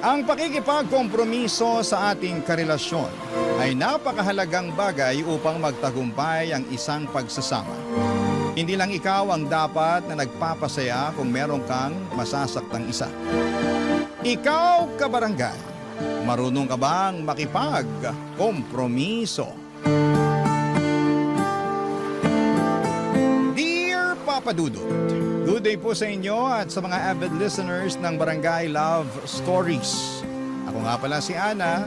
Ang pakikipagkompromiso sa ating karelasyon ay napakahalagang bagay upang magtagumpay ang isang pagsasama. Hindi lang ikaw ang dapat na nagpapasaya kung meron kang masasaktang isa. Ikaw, kabarangay, marunong ka bang makipagkompromiso? Dear Papa Dudut, good day po sa inyo at sa mga avid listeners ng Barangay Love Stories. Ako nga pala si Ana,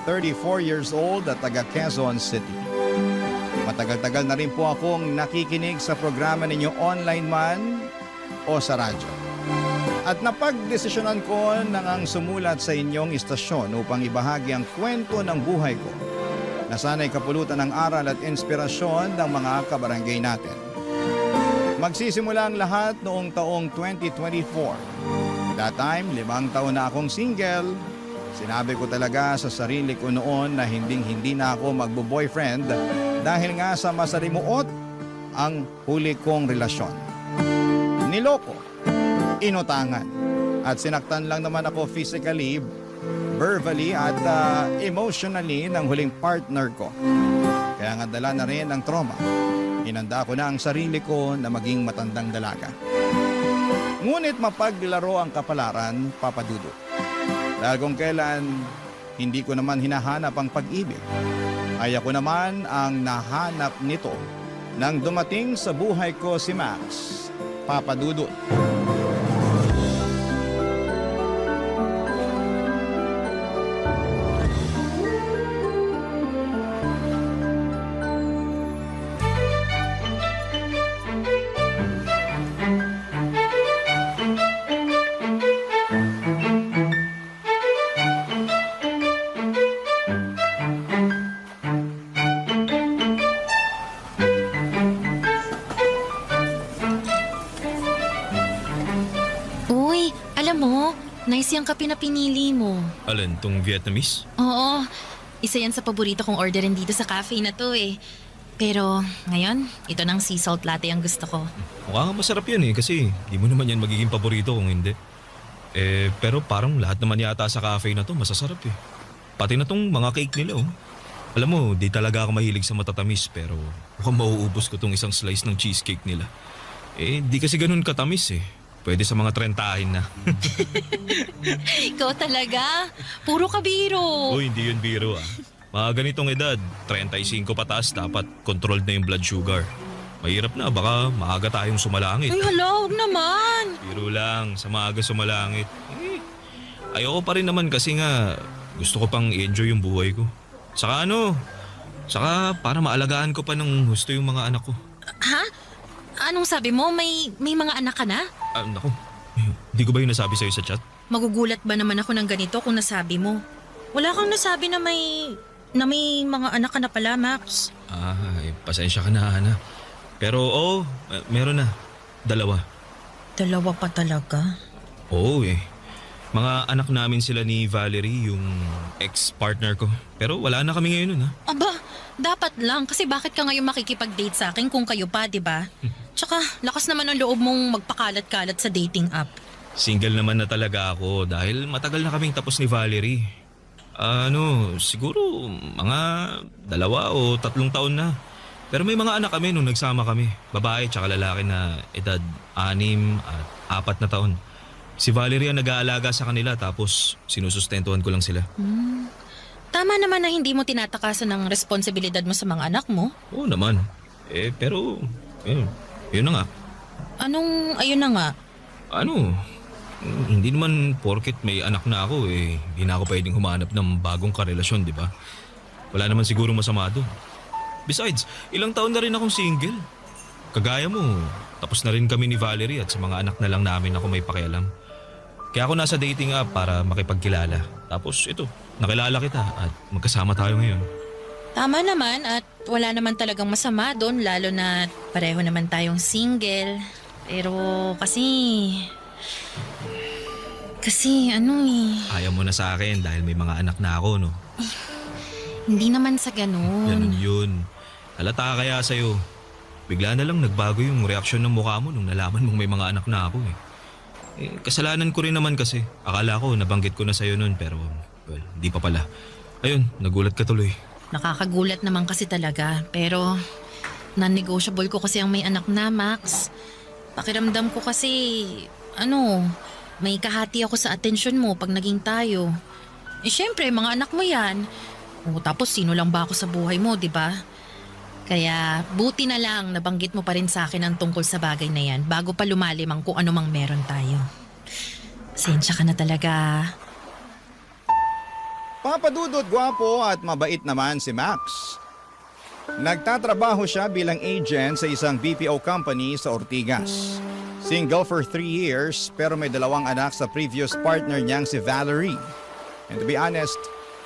34 years old at taga Quezon City. Matagal-tagal na rin po akong nakikinig sa programa ninyo online man o sa radyo. At napagdesisyonan ko nang ang sumulat sa inyong istasyon upang ibahagi ang kwento ng buhay ko na sana'y kapulutan ng aral at inspirasyon ng mga kabarangay natin. Magsisimula ang lahat noong taong 2024. That time, 5 taon na akong single. Sinabi ko talaga sa sarili ko noon na hinding-hindi na ako magbo-boyfriend dahil nga sa masalimuot ang huli kong relasyon. Niloko, inutangan, at sinaktan lang naman ako physically, verbally at emotionally ng huling partner ko. Kaya nga dala na rin ang trauma. Hinanda ko na ang sarili ko na maging matandang dalaga. Ngunit mapaglaro ang kapalaran, Papa Dudu. Dahil kung kailan hindi ko naman hinahanap ang pag-ibig, ay ako naman ang nahanap nito nang dumating sa buhay ko si Max, Papa Dudut. Nice yung kape na pinili mo. Alin, tong Vietnamese? Oo, isa yan sa paborito kong orderin dito sa cafe na to eh. Pero ngayon, ito ng sea salt latte ang gusto ko. Mukhang masarap yan kasi di mo naman yan magiging paborito kung hindi. Pero parang lahat naman yata sa cafe na to masasarap eh. Pati na tong mga cake nila oh. Alam mo, di talaga ako mahilig sa matatamis pero mukhang mauubos ko tong isang slice ng cheesecake nila. Di kasi ganun katamis eh. Pwede sa mga 30 na. Ikaw talaga? Puro ka biro. Uy, hindi yun biro ah. Mga ganitong edad, 35 pataas dapat controlled na yung blood sugar. Mahirap na, baka maaga tayong sumalangit. Ay hala, huwag naman. Biro lang, sa maaga sumalangit. Ayoko pa rin naman kasi nga gusto ko pang i-enjoy yung buhay ko. Saka para maalagaan ko pa ng husto yung mga anak ko. Ha? Anong sabi mo? May mga anak ka na? Naku, hindi ko ba yung nasabi sa'yo sa chat? Magugulat ba naman ako ng ganito kung nasabi mo? Wala kang nasabi na may mga anak ka na pala, Max. Pasensya ka na, Ana. Pero meron na. 2. 2 pa talaga? Oo Mga anak namin sila ni Valerie, yung ex-partner ko. Pero wala na kami ngayon nun ha. Aba, dapat lang kasi bakit ka ngayon makikipag-date sa akin kung kayo pa, di ba? Tsaka, lakas naman ang loob mong magpakalat-kalat sa dating app. Single naman na talaga ako dahil matagal na kaming tapos ni Valerie. Siguro mga 2 o 3 taon na. Pero may mga anak kami nung nagsama kami. Babae tsaka lalaki na edad 6 at 4 na taon. Si Valerie ang nag-aalaga sa kanila tapos sinusustentuhan ko lang sila. Tama naman na hindi mo tinatakasan ng responsibilidad mo sa mga anak mo. Oo naman. Pero yun na nga. Anong ayun na nga? Hindi naman porket may anak na ako hindi na ako pwedeng humanap ng bagong karelasyon, di ba? Wala naman siguro masama doon. Besides, ilang taon na rin akong single. Kagaya mo, tapos na rin kami ni Valerie at sa mga anak na lang namin ako may pakialam. Kaya ako nasa dating app para makipagkilala. Tapos ito, nakilala kita at magkasama tayo ngayon. Tama naman at wala naman talagang masama doon lalo na pareho naman tayong single. Pero kasi Ayaw mo na sa akin dahil may mga anak na ako, no? Hindi naman sa ganun. Ganun yun. Halata kaya sa'yo. Bigla na lang nagbago yung reaksyon ng mukha mo nung nalaman mong may mga anak na ako Kasalanan ko rin naman kasi. Akala ko nabanggit ko na sa'yo nun pero well, hindi pa pala. Ayun, nagulat ka tuloy. Nakakagulat naman kasi talaga. Pero non-negotiable ko kasi ang may anak na, Max. Pakiramdam ko kasi, may kahati ako sa atensyon mo pag naging tayo. Syempre, mga anak mo yan. Tapos sino lang ba ako sa buhay mo, di ba? Kaya buti na lang nabanggit mo pa rin sa akin ang tungkol sa bagay na yan bago pa lumalim ang kung ano mang meron tayo. Pasensya ka na talaga. Papadudot, gwapo at mabait naman si Max. Nagtatrabaho siya bilang agent sa isang BPO company sa Ortigas. Single for 3 years pero may 2 anak sa previous partner niyang si Valerie. And to be honest,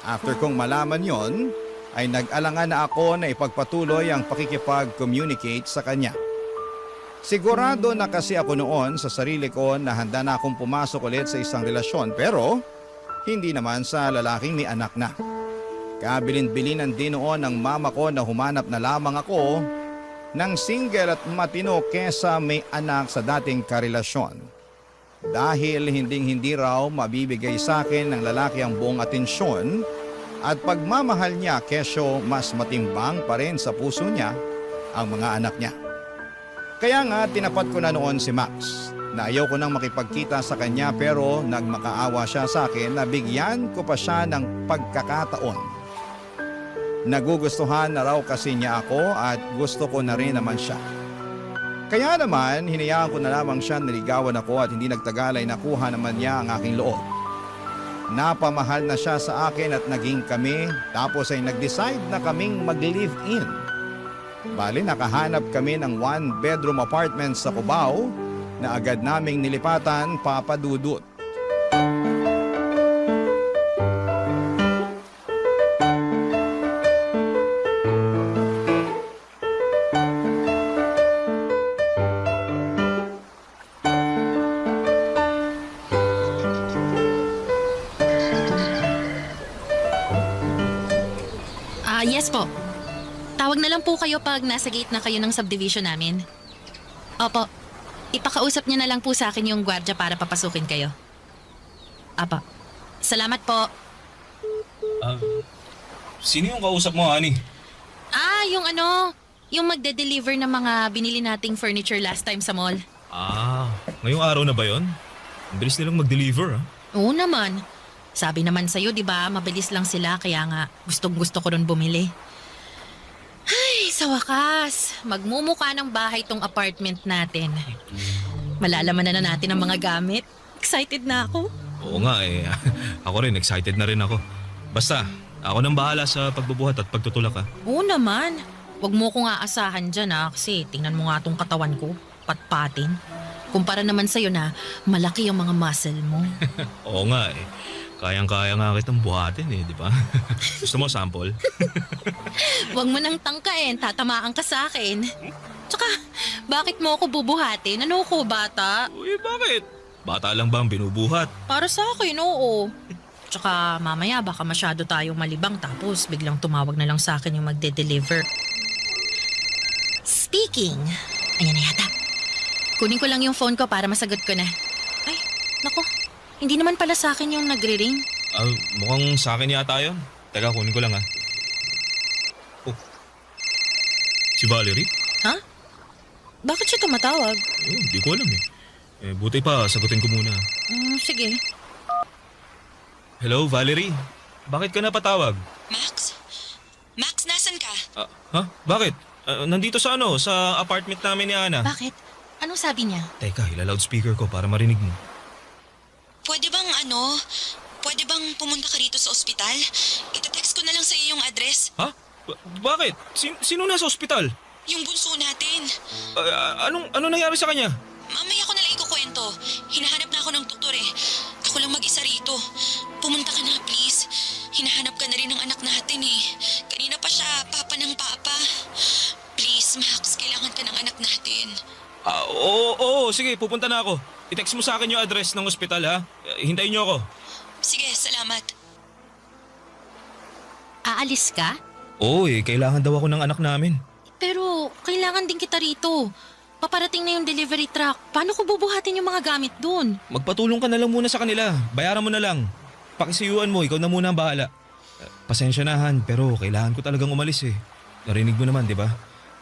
after kong malaman yon, ay nag-alangan na ako na ipagpatuloy ang pakikipag-communicate sa kanya. Sigurado na kasi ako noon sa sarili ko na handa na akong pumasok ulit sa isang relasyon pero hindi naman sa lalaking may anak na. Kabilin-bilinan din noon ng mama ko na humanap na lamang ako ng single at matino kesa may anak sa dating karelasyon. Dahil hindi raw mabibigay sa akin ng lalaki ang buong atensyon at pagmamahal niya kesyo mas matimbang pa rin sa puso niya ang mga anak niya. Kaya nga tinapat ko na noon si Max na ayaw ko nang makipagkita sa kanya pero nagmakaawa siya sa akin na bigyan ko pa siya ng pagkakataon. Nagugustuhan na raw kasi niya ako at gusto ko na rin naman siya. Kaya naman hinayaan ko na lamang siya niligawan ako at hindi nagtagal ay nakuha naman niya ang aking loob. Napamahal na siya sa akin at naging kami tapos ay nag-decide na kaming mag-live-in. Bali nakahanap kami ng 1-bedroom apartment sa Cubao na agad naming nilipatan, Papadudot. Yes po. Tawag na lang po kayo pag nasa gate na kayo ng subdivision namin. Opo. Ipakausap niyo na lang po sa akin yung gwardya para papasukin kayo. Apa. Salamat po. Sino yung kausap mo, honey? Yung magde-deliver ng mga binili nating furniture last time sa mall. Ngayong araw na ba yon? Ang bilis nilang mag-deliver, ah. Oo naman. Sabi naman sa'yo, di ba, mabilis lang sila kaya nga gustong-gusto ko rin bumili. Ay, sa wakas, magmumukha ng bahay tong apartment natin. Malalaman na natin ang mga gamit. Excited na ako. Oo nga eh. Ako rin, excited na rin ako. Basta, ako nang bahala sa pagbubuhat at pagtutulak, ah. Oo naman. Huwag mo kong aasahan dyan kasi tingnan mo nga tong katawan ko. Patpatin. Kumpara naman sa'yo na malaki ang mga muscle mo. Oo nga eh. Kayang-kaya nga kitang buhatin eh, di ba? Gusto mo sample? Huwag mo nang tangkain, tatamaan ka sa akin. Tsaka, bakit mo ako bubuhatin? Ano ko, bata? Uy, bakit? Bata lang ba ang binubuhat? Para sa akin, oo. Tsaka mamaya baka masyado tayong malibang tapos biglang tumawag na lang sa akin yung magde-deliver. Speaking, ayan na yata. Kunin ko lang yung phone ko para masagot ko na. Ay, nako. Hindi naman pala sa akin yung nagre-ring. Mukhang sa akin yata yun. Teka, kunin ko lang, ah. Oh. Si Valerie? Ha? Bakit siya tumatawag? Hindi ko alam eh. Buti pa, sagutin ko muna. Sige. Hello, Valerie? Bakit ka napatawag? Max? Max, nasan ka? Ha? Bakit? Nandito sa sa apartment namin ni Ana. Bakit? Anong sabi niya? Teka, ila-loudspeaker ko para marinig mo. Pwede bang pumunta ka rito sa ospital? Ita-text ko na lang sa iyo yung address. Ha? Bakit? Sino nasa ospital? Yung bunso natin. Anong nangyari sa kanya? Mamaya ko na lang ikukwento. Hinahanap na ako ng doktor eh. Ako lang mag-isa rito. Pumunta ka na, please. Hinahanap ka na rin ng anak natin eh. Kanina pa siya, papa ng papa. Please, Max, kailangan ka ng anak natin. Oo, sige, pupunta na ako. I-text mo sa akin yung address ng ospital, ha? Hintayin niyo ako. Sige, salamat. Aalis ka? Oo, kailangan daw ako ng anak namin. Pero kailangan din kita rito. Paparating na yung delivery truck. Paano ko bubuhatin yung mga gamit dun? Magpatulong ka na lang muna sa kanila. Bayaran mo na lang. Pakisiyuan mo, ikaw na muna ang bahala. Pasensya na Han, pero kailangan ko talagang umalis eh. Narinig mo naman, di ba?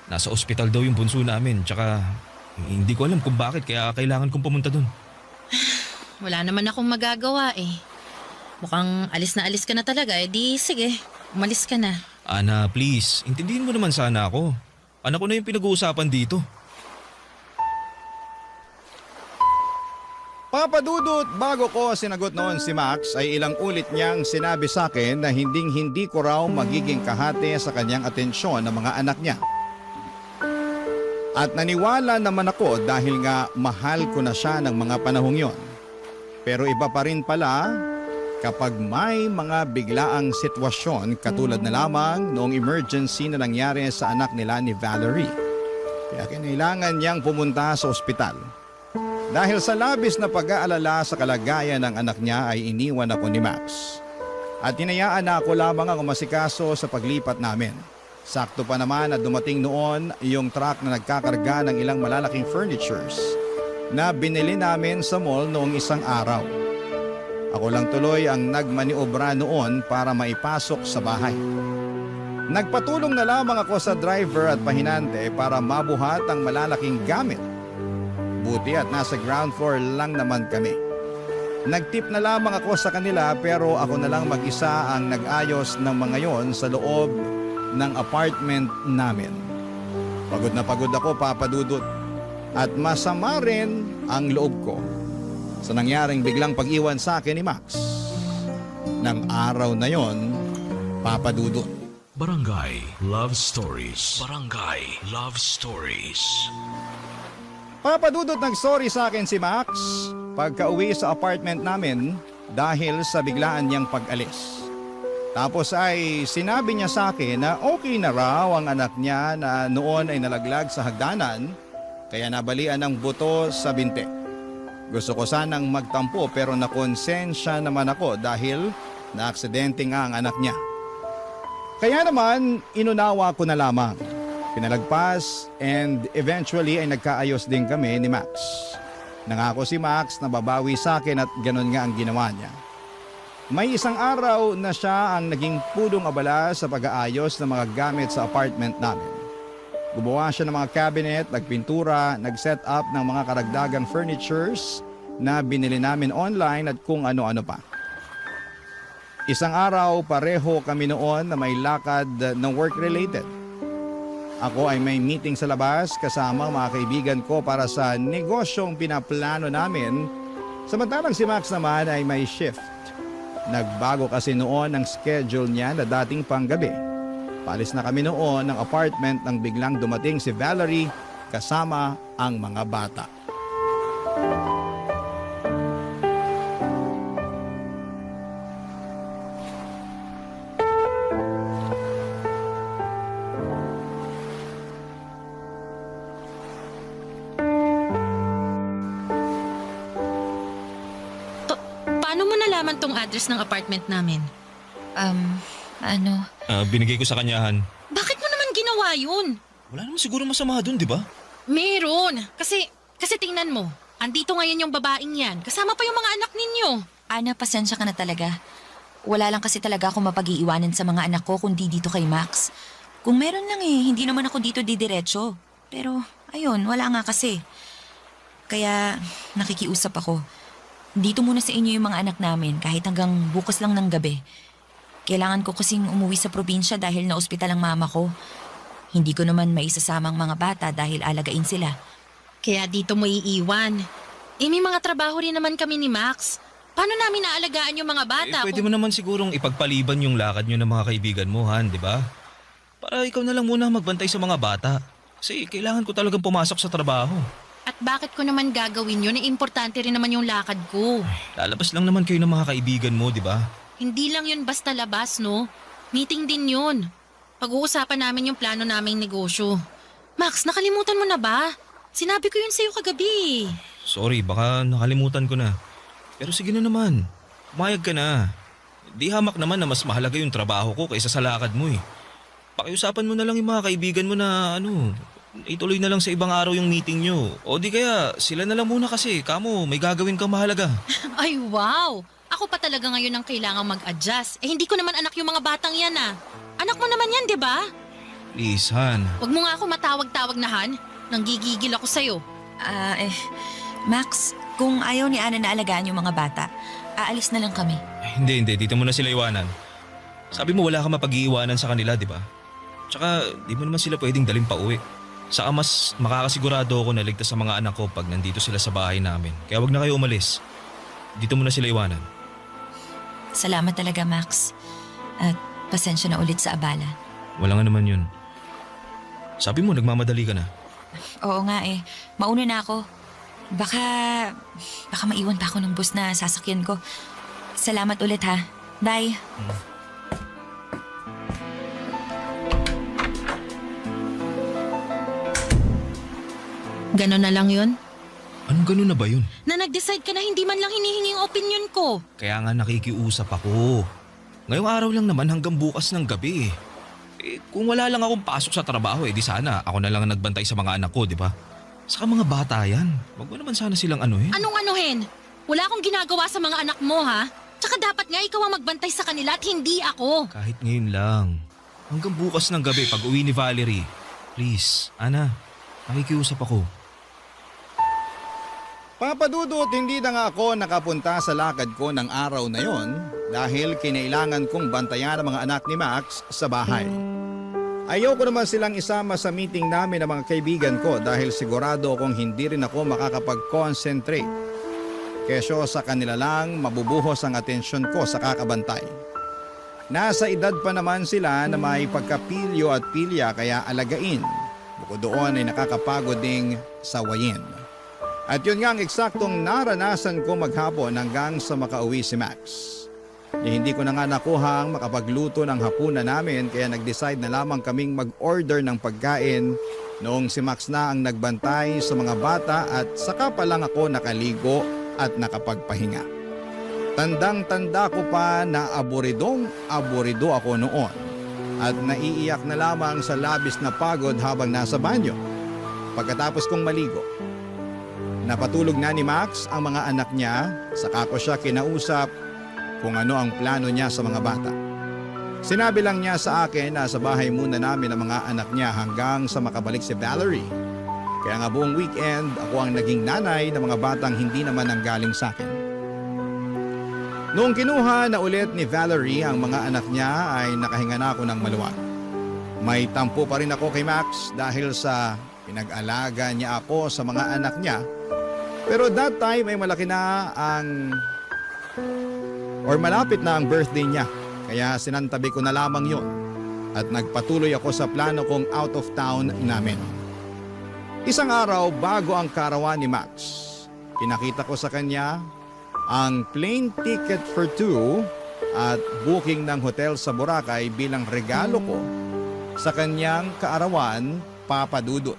Nasa ospital daw yung bunso namin, tsaka hindi ko alam kung bakit kaya kailangan kong pumunta dun. Wala naman akong magagawa eh. Mukhang alis ka na talaga, eh di sige, umalis ka na. Ana, please, intindihin mo naman sana ako. Anak ko na yung pinag-uusapan dito. Papa Dudut, bago ko sinagot noon si Max ay ilang ulit niyang sinabi sa akin na hindi ko raw magiging kahati sa kanyang atensyon ng mga anak niya. At naniwala naman ako dahil nga mahal ko na siya ng mga panahong yon. Pero iba pa rin pala kapag may mga biglaang sitwasyon katulad na lamang noong emergency na nangyari sa anak nila ni Valerie. Kaya kinailangan niyang pumunta sa ospital. Dahil sa labis na pag-aalala sa kalagayan ng anak niya ay iniwan ako ni Max. At hinayaan na ako lamang ang umasikaso sa paglipat namin. Sakto pa naman na dumating noon yung truck na nagkakarga ng ilang malalaking furnitures na binili namin sa mall noong isang araw. Ako lang tuloy ang nagmaniobra noon para maipasok sa bahay. Nagpatulong na lamang ako sa driver at pahinante para mabuhat ang malalaking gamit. Buti at nasa ground floor lang naman kami. Nagtip na lamang ako sa kanila pero ako na lang mag-isa ang nag-ayos ng mga yon sa loob ng apartment namin. Pagod na pagod ako, Papa Dudut. At masama rin ang loob ko sa nangyaring biglang pag-iwan sa akin ni Max. Nang araw na yon, Papa Dudut. Barangay Love Stories. Barangay Love Stories. Papa Dudut, nag-sorry sa akin si Max pagka-uwi sa apartment namin dahil sa biglaan niyang pag-alis. Tapos ay sinabi niya sa akin na okay na raw ang anak niya na noon ay nalaglag sa hagdanan kaya nabalian ng buto sa binti. Gusto ko sanang magtampo pero nakonsensya naman ako dahil naaksidente nga ang anak niya. Kaya naman inunawa ko na lamang. Pinalagpas and eventually ay nagkaayos din kami ni Max. Nangako si Max na babawi sa akin at ganun nga ang ginawa niya. May isang araw na siya ang naging pulong abala sa pag-aayos ng mga gamit sa apartment namin. Gumawa siya ng mga cabinet, nagpintura, nag-set up ng mga karagdagang furnitures na binili namin online at kung ano-ano pa. Isang araw pareho kami noon na may lakad ng work-related. Ako ay may meeting sa labas kasama ang mga kaibigan ko para sa negosyong pinaplano namin. Samantalang si Max naman ay may shift. Nagbago kasi noon ang schedule niya na dating panggabi. Palis na kami noon ng apartment nang biglang dumating si Valerie kasama ang mga bata. Paano mo nalaman tong address ng apartment namin? Binigay ko sa kanya Han. Bakit mo naman ginawa yun? Wala naman siguro masama dun, di ba? Meron. Kasi tingnan mo. Andito ngayon yung babaeng yan. Kasama pa yung mga anak ninyo. Ana, pasensya ka na talaga. Wala lang kasi talaga ako mapag-iiwanan sa mga anak ko kundi dito kay Max. Kung meron lang hindi naman ako dito didiretso. Pero, ayun, wala nga kasi. Kaya, nakikiusap ako. Dito muna sa inyo yung mga anak namin kahit hanggang bukas lang ng gabi. Kailangan ko kasing umuwi sa probinsya dahil na-ospital ang mama ko. Hindi ko naman maisasamang mga bata dahil alagain sila. Kaya dito mo iiwan. May mga trabaho rin naman kami ni Max. Paano namin naalagaan yung mga bata? Pwede mo naman sigurong ipagpaliban yung lakad nyo ng mga kaibigan mo, Han, di ba? Para ikaw na lang muna magbantay sa mga bata. Kasi kailangan ko talagang pumasok sa trabaho. At bakit ko naman gagawin yun? Importante rin naman yung lakad ko. Lalabas lang naman kayo ng mga kaibigan mo, di ba? Hindi lang yun basta labas, no? Meeting din yun. Pag-uusapan namin yung plano naming negosyo. Max, nakalimutan mo na ba? Sinabi ko yun sa'yo kagabi. Sorry, baka nakalimutan ko na. Pero sige na naman. Pumayag ka na. Di hamak naman na mas mahalaga yung trabaho ko kaysa sa lakad mo eh. Pakiusapan mo na lang yung mga kaibigan mo na ituloy na lang sa ibang araw yung meeting nyo. O di kaya, sila na lang muna kasi. Kamo, may gagawin kang mahalaga. Ay, wow! Ako pa talaga ngayon ang kailangang mag-adjust. Hindi ko naman anak yung mga batang yan ah. Anak mo naman yan, di ba? Please, Han. Huwag mo nga ako matawag-tawag na Han. Nanggigigil ako sa'yo. Max, kung ayaw ni Ana na alagaan yung mga bata, aalis na lang kami. Ay, hindi. Dito mo na sila iwanan. Sabi mo wala ka mapag-iiwanan sa kanila, di ba? Tsaka, di mo naman sila pwedeng daling pauwi. Saka mas makakasigurado ako na ligtas sa mga anak ko pag nandito sila sa bahay namin. Kaya wag na kayo umalis. Dito mo na sila iwanan. Salamat talaga, Max. At pasensya na ulit sa abala. Wala nga naman yun. Sabi mo, nagmamadali ka na. Oo nga eh. Mauna na ako. Baka maiwan pa ako ng bus na sasakyan ko. Salamat ulit ha. Bye. Ganon na lang yun? Anong ganun na ba yun? Na nag-decide ka na hindi man lang hinihingi ang opinion ko. Kaya nga nakikiusap ako. Ngayong araw lang naman hanggang bukas ng gabi. Kung wala lang akong pasok sa trabaho, di sana ako na lang ang nagbantay sa mga anak ko, di ba? Saka mga bata yan. Wag mo naman sana silang anuhin. Anong anuhin? Wala akong ginagawa sa mga anak mo ha? Tsaka dapat nga ikaw ang magbantay sa kanila at hindi ako. Kahit ngayon lang. Hanggang bukas ng gabi pag uwi ni Valerie. Please, Ana, nakikiusap ako. Papadudot, hindi na nga ako nakapunta sa lakad ko ng araw na yon dahil kinailangan kong bantayan ang mga anak ni Max sa bahay. Ayoko naman silang isama sa meeting namin ng mga kaibigan ko dahil sigurado akong hindi rin ako makakapag-concentrate. Kesyo sa kanila lang mabubuhos ang atensyon ko sa kakabantay. Nasa edad pa naman sila na may pagkapilyo at pilya kaya alagain. Bukod doon ay nakakapagod ding sawayin. At yun nga ang eksaktong naranasan ko maghapon hanggang sa makauwi si Max. Hindi ko na nga nakuhang makapagluto ng hapunan namin kaya nag-decide na lamang kaming mag-order ng pagkain noong si Max na ang nagbantay sa mga bata at saka pa lang ako nakaligo at nakapagpahinga. Tandang-tanda ko pa na aburido ako noon at naiiyak na lamang sa labis na pagod habang nasa banyo. Pagkatapos kong maligo, napatulog na ni Max ang mga anak niya, saka ko siya kinausap kung ano ang plano niya sa mga bata. Sinabi lang niya sa akin na sa bahay muna namin ang mga anak niya hanggang sa makabalik si Valerie. Kaya nga buong weekend ako ang naging nanay ng mga batang hindi naman nanggaling sa akin. Noong kinuha na ulit ni Valerie ang mga anak niya ay nakahinga na ako ng maluwag. May tampo pa rin ako kay Max dahil sa pinag-alaga niya ako sa mga anak niya. Pero that time ay malaki na malapit na ang birthday niya. Kaya sinantabi ko na lamang yon at nagpatuloy ako sa plano kong out of town namin. Isang araw bago ang karawan ni Max, pinakita ko sa kanya ang plane ticket for two at booking ng hotel sa Boracay bilang regalo ko sa kanyang kaarawan, Papa Dudut.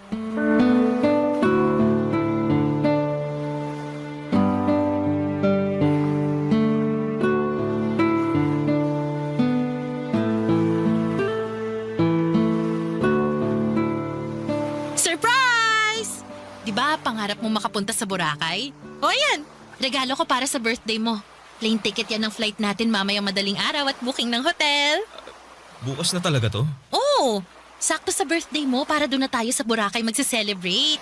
Surprise! Di ba pangarap mo makapunta sa Boracay? O yan, regalo ko para sa birthday mo. Plane ticket yan ng flight natin mamayang madaling araw at booking ng hotel. Bukas na talaga to? Oo, sakto sa birthday mo para doon na tayo sa Boracay magse-celebrate.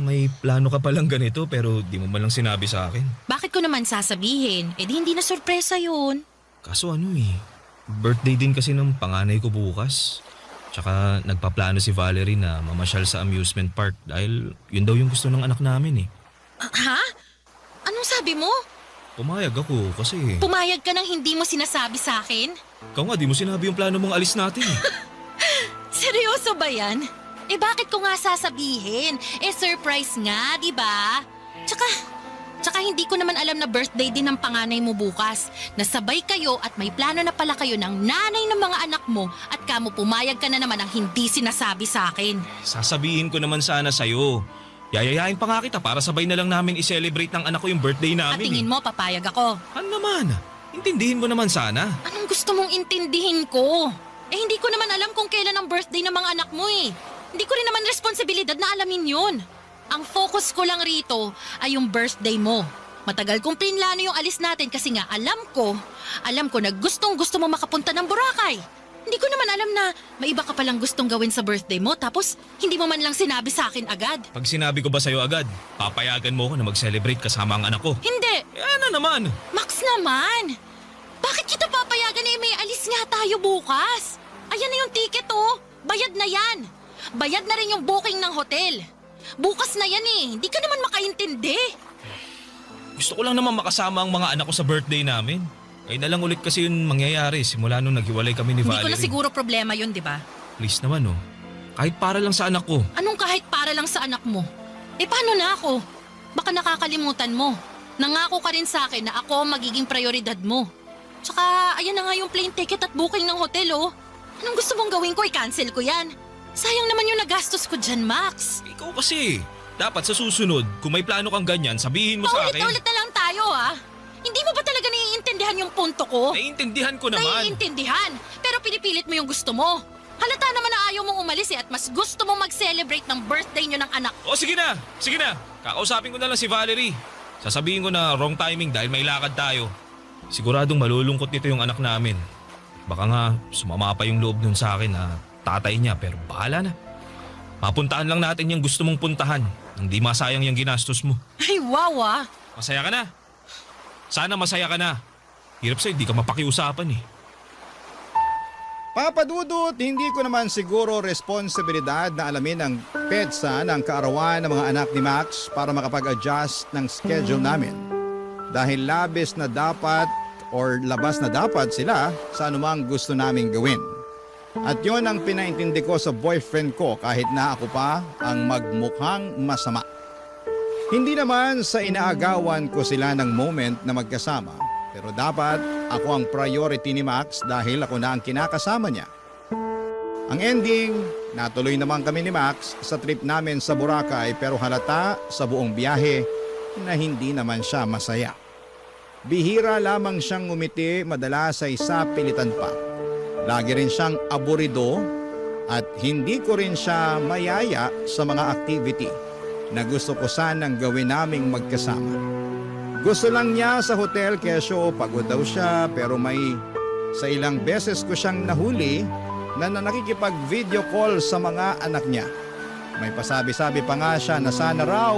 May plano ka palang ganito pero di mo malang sinabi sa akin. Bakit ko naman sasabihin? Eh di hindi na sorpresa yun. Kaso birthday din kasi ng panganay ko bukas. Tsaka nagpaplano si Valerie na mamasyal sa amusement park dahil yun daw yung gusto ng anak namin eh. Ha? Anong sabi mo? Pumayag ako kasi Pumayag ka nang hindi mo sinasabi sa akin? ikaw nga di mo sinabi yung plano mong alis natin eh. Seryoso ba yan? Eh bakit ko nga sasabihin? Eh surprise nga, di ba? Tsaka hindi ko naman alam na birthday din ng panganay mo bukas. Nasabay kayo at may plano na pala kayo ng nanay ng mga anak mo at kamo pumayag ka na naman ang hindi sinasabi sa akin. Sasabihin ko naman sana sa'yo. Yayayain pa nga kita para sabay na lang namin i-celebrate ng anak ko yung birthday At namin tingin mo papayag ako. Ano naman? Intindihin mo naman sana. Anong gusto mong intindihin ko? Eh hindi ko naman alam kung kailan ang birthday ng mga anak mo eh. Hindi ko rin naman responsibilidad na alamin yun. Ang focus ko lang rito ay yung birthday mo. Matagal kong plinlano yung alis natin kasi nga alam ko na gustong-gusto mo makapunta ng Boracay. Hindi ko naman alam na may iba ka palang gustong gawin sa birthday mo tapos hindi mo man lang sinabi sa akin agad. Pag sinabi ko ba sa'yo agad, papayagan mo ako na mag-celebrate kasama ang anak ko? Hindi! Ano naman? Max naman! Bakit kita papayagan na may alis nga tayo bukas? Ayan na yung ticket oh! Bayad na yan! Bayad na rin yung booking ng hotel. Bukas na yan eh! Hindi ka naman makaintindi! Gusto ko lang naman makasama ang mga anak ko sa birthday namin. Ay na lang ulit kasi yun mangyayari simula nung naghiwalay kami ni Hindi Valerie. ko na siguro problema yun, di ba? Please naman oh. Kahit para lang sa anak ko. Anong kahit para lang sa anak mo? Eh paano na ako? Baka nakakalimutan mo. Nangako ka rin sa akin na ako ang magiging prioridad mo. Tsaka ayan na nga yung plane ticket at booking ng hotel oh. Anong gusto mong gawin ko? I-cancel ko yan. Sayang naman yung nagastos ko dyan, Max. Ikaw kasi. Dapat sa susunod, kung may plano kang ganyan, sabihin mo sa akin. Paulit-ulit na lang tayo ah. Hindi mo ba talaga naiintindihan yung punto ko? Naiintindihan ko naman. Naiintindihan. Pero pinipilit mo yung gusto mo. Halata naman na ayaw mong umalis at mas gusto mong mag-celebrate ng birthday nyo ng anak. O sige na. Kakausapin ko na lang si Valerie. Sasabihin ko na wrong timing dahil may lakad tayo. Siguradong malulungkot nito yung anak namin. Baka nga sumama pa yung loob nun sa akin na tatay niya pero bahala na. Papuntahan lang natin yung gusto mong puntahan. Hindi masayang yung ginastos mo. Ay wow ah. Masaya ka na. Sana masaya ka na. Hirap sa'yo, di ka mapakiusapan eh. Papa Dudut, hindi ko naman siguro responsibilidad na alamin ang petsa ng kaarawan ng mga anak ni Max para makapag-adjust ng schedule namin. Dahil labas na dapat sila sa anumang gusto naming gawin. At yon ang pinaintindi ko sa boyfriend ko kahit na ako pa ang magmukhang masama. Hindi naman sa inaagawan ko sila ng moment na magkasama, pero dapat ako ang priority ni Max dahil ako na ang kinakasama niya. Ang ending, natuloy naman kami ni Max sa trip namin sa Boracay pero halata sa buong biyahe na hindi naman siya masaya. Bihira lamang siyang ngumiti, madalas ay sapilitan pa. Lagi rin siyang aburido at hindi ko rin siya mayaya sa mga activity na gusto ko sanang gawin naming magkasama. Gusto lang niya sa hotel kesyo pagod daw siya pero may sa ilang beses ko siyang nahuli na nakikipag-video call sa mga anak niya. May pasabi-sabi pa nga siya na sana raw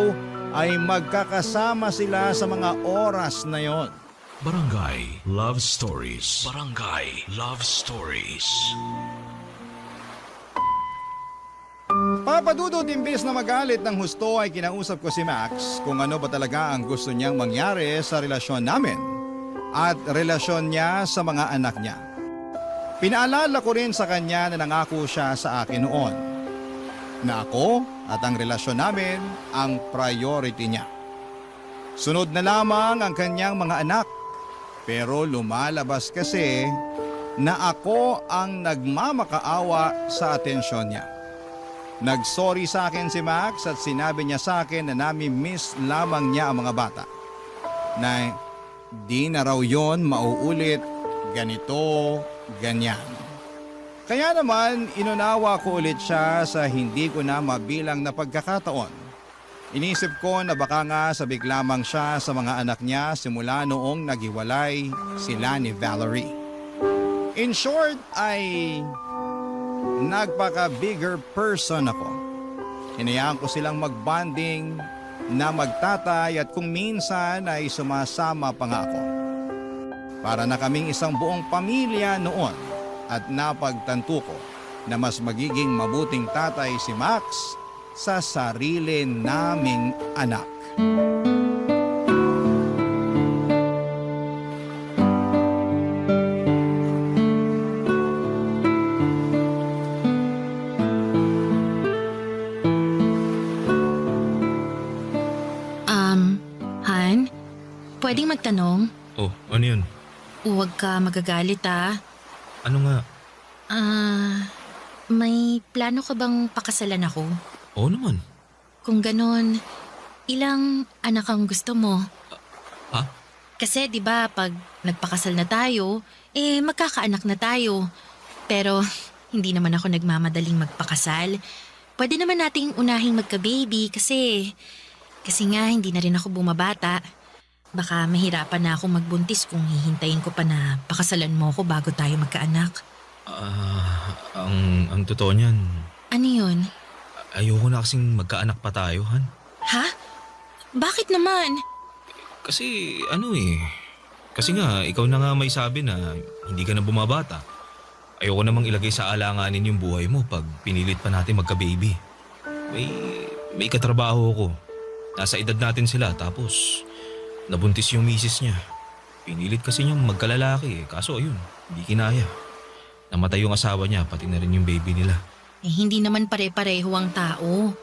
ay magkakasama sila sa mga oras na yon. Barangay Love Stories. Barangay Love Stories. Papa Dudut, imbes na magalit ng husto ay kinausap ko si Max kung ano ba talaga ang gusto niyang mangyari sa relasyon namin at relasyon niya sa mga anak niya. Pinaalala ko rin sa kanya na nangako siya sa akin noon na ako at ang relasyon namin ang priority niya. Sunod na lamang ang kanyang mga anak pero lumalabas kasi na ako ang nagmamakaawa sa atensyon niya. Nagsorry sa akin si Max at sinabi niya sa akin na nami-miss lamang niya ang mga bata. Na di na raw yon mauulit, ganito, ganyan. Kaya naman inunawa ko ulit siya sa hindi ko na mabilang na pagkakataon. Inisip ko na baka nga sabik lamang siya sa mga anak niya simula noong naghiwalay sila ni Valerie. In short ay nagpaka-bigger person ako. Hinayaan ko silang mag-bonding na magtatay at kung minsan ay sumasama pa nga ako. Para na kaming isang buong pamilya noon at napagtanto ko na mas magiging mabuting tatay si Max sa sarili naming anak. Han, pwedeng magtanong? Oh, ano yun? Huwag ka magagalit ah. Ano nga? May plano ka bang pakasalan ako? Oo naman. Kung ganon, ilang anak ang gusto mo? Ha? Kasi 'di ba pag nagpakasal na tayo, magkakaanak na tayo. Pero hindi naman ako nagmamadaling magpakasal. pwede naman nating unahing magka-baby kasi nga hindi na rin ako bumabata. Baka mahirapan na akong magbuntis kung hihintayin ko pa na pakasalan mo ako bago tayo magkaanak. Ang totoo niyan, Ano yun? ayoko na kasing magkaanak pa tayo, Han. Ha? Bakit naman? Kasi kasi nga ikaw na nga may sabi na hindi ka na bumabata. Ayoko namang ilagay sa alanganin yung buhay mo pag pinilit pa natin magka-baby. May katrabaho ako. Nasa edad natin sila tapos nabuntis yung misis niya. Pinilit kasi niyang magkalalaki kaso ayun, hindi kinaya. Namatay yung asawa niya pati na rin yung baby nila. Hindi naman pare-pareho ang tao.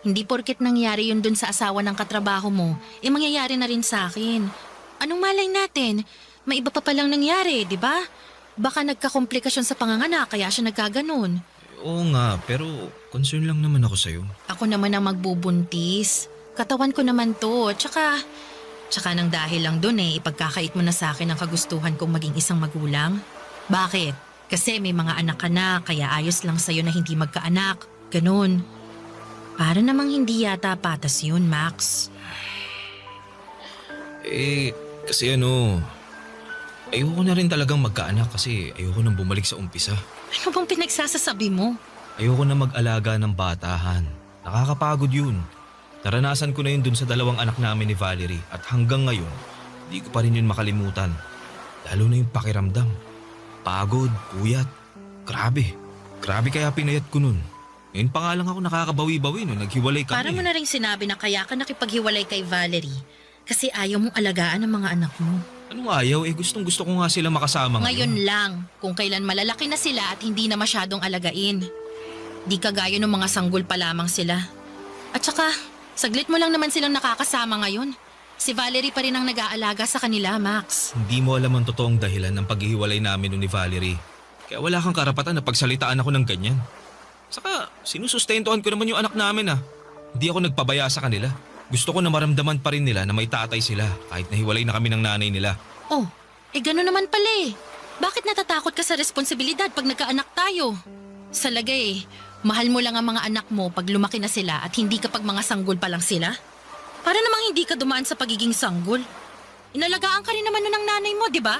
Hindi porket nangyari yun dun sa asawa ng katrabaho mo, mangyayari na rin sa akin. Anong malay natin? May iba pa palang nangyari, di ba? Baka nagkakomplikasyon sa panganganak kaya siya nagkaganon. Oo nga, pero concern lang naman ako sa'yo. Ako naman ang magbubuntis. Katawan ko naman to. Tsaka nang dahil lang dun ipagkakait mo na sa akin ang kagustuhan kong maging isang magulang. Bakit? Kasi may mga anak ka na kaya ayos lang sa'yo na hindi magkaanak. Ganon. Para namang hindi yata patas yun, Max. Kasi ayoko na rin talagang magkaanak kasi ayoko nang bumalik sa umpisa. Ano bang pinagsasasabi mo? Ayoko na mag-alaga ng batahan. Nakakapagod yun. Naranasan ko na yun dun sa 2 anak namin ni Valerie at hanggang ngayon, di ko pa rin yun makalimutan. Lalo na yung pakiramdam. Pagod, puyat. Grabe kaya pinayat ko nun. Ngayon pa nga lang ako nakakabawi-bawi nung naghiwalay kami. Para mo na rin sinabi na kaya ka nakipaghiwalay kay Valerie kasi ayaw mong alagaan ang mga anak mo. Anong ayaw? Gustong gusto ko nga sila makasama Ngayon lang, kung kailan malalaki na sila at hindi na masyadong alagain. Di kagaya ng mga sanggol pa lamang sila. At saka, saglit mo lang naman silang nakakasama ngayon. Si Valerie pa rin ang nag-aalaga sa kanila, Max. Hindi mo alam ang totoong dahilan ng paghihiwalay namin ni Valerie. Kaya wala kang karapatan na pagsalitaan ako ng ganyan. Saka, sinusustentuhan ko naman yung anak namin Hindi ako nagpabaya sa kanila. Gusto ko na maramdaman pa rin nila na may tatay sila kahit nahiwalay na kami ng nanay nila. Oh, gano'n naman pala Bakit natatakot ka sa responsibilidad pag nagkaanak tayo? Sa lagay, mahal mo lang ang mga anak mo pag lumaki na sila at hindi kapag mga sanggol pa lang sila? Para namang hindi ka dumaan sa pagiging sanggol. Inalagaan ka rin naman nun ng nanay mo, di ba?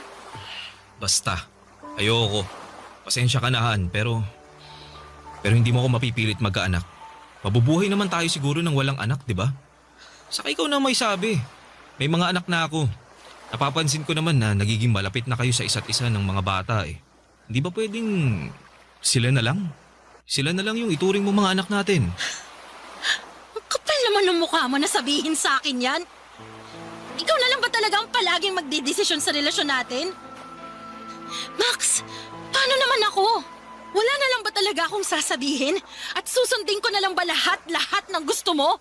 Basta, ayoko. Pasensya ka na, Han, pero hindi mo ako mapipilit magkaanak. Mabubuhay naman tayo siguro ng walang anak, di ba? Saka ikaw na may sabi. May mga anak na ako. Napapansin ko naman na nagiging malapit na kayo sa isa't isa ng mga bata Hindi ba pwedeng sila na lang? Sila na lang yung ituring mo mga anak natin. Ang kapal naman ng mukha mo na sabihin sa akin yan. Ikaw na lang ba talaga ang palaging magdidesisyon sa relasyon natin? Max, paano naman ako? Wala na lang ba talaga akong sasabihin? At susundin ko na lang ba lahat ng gusto mo?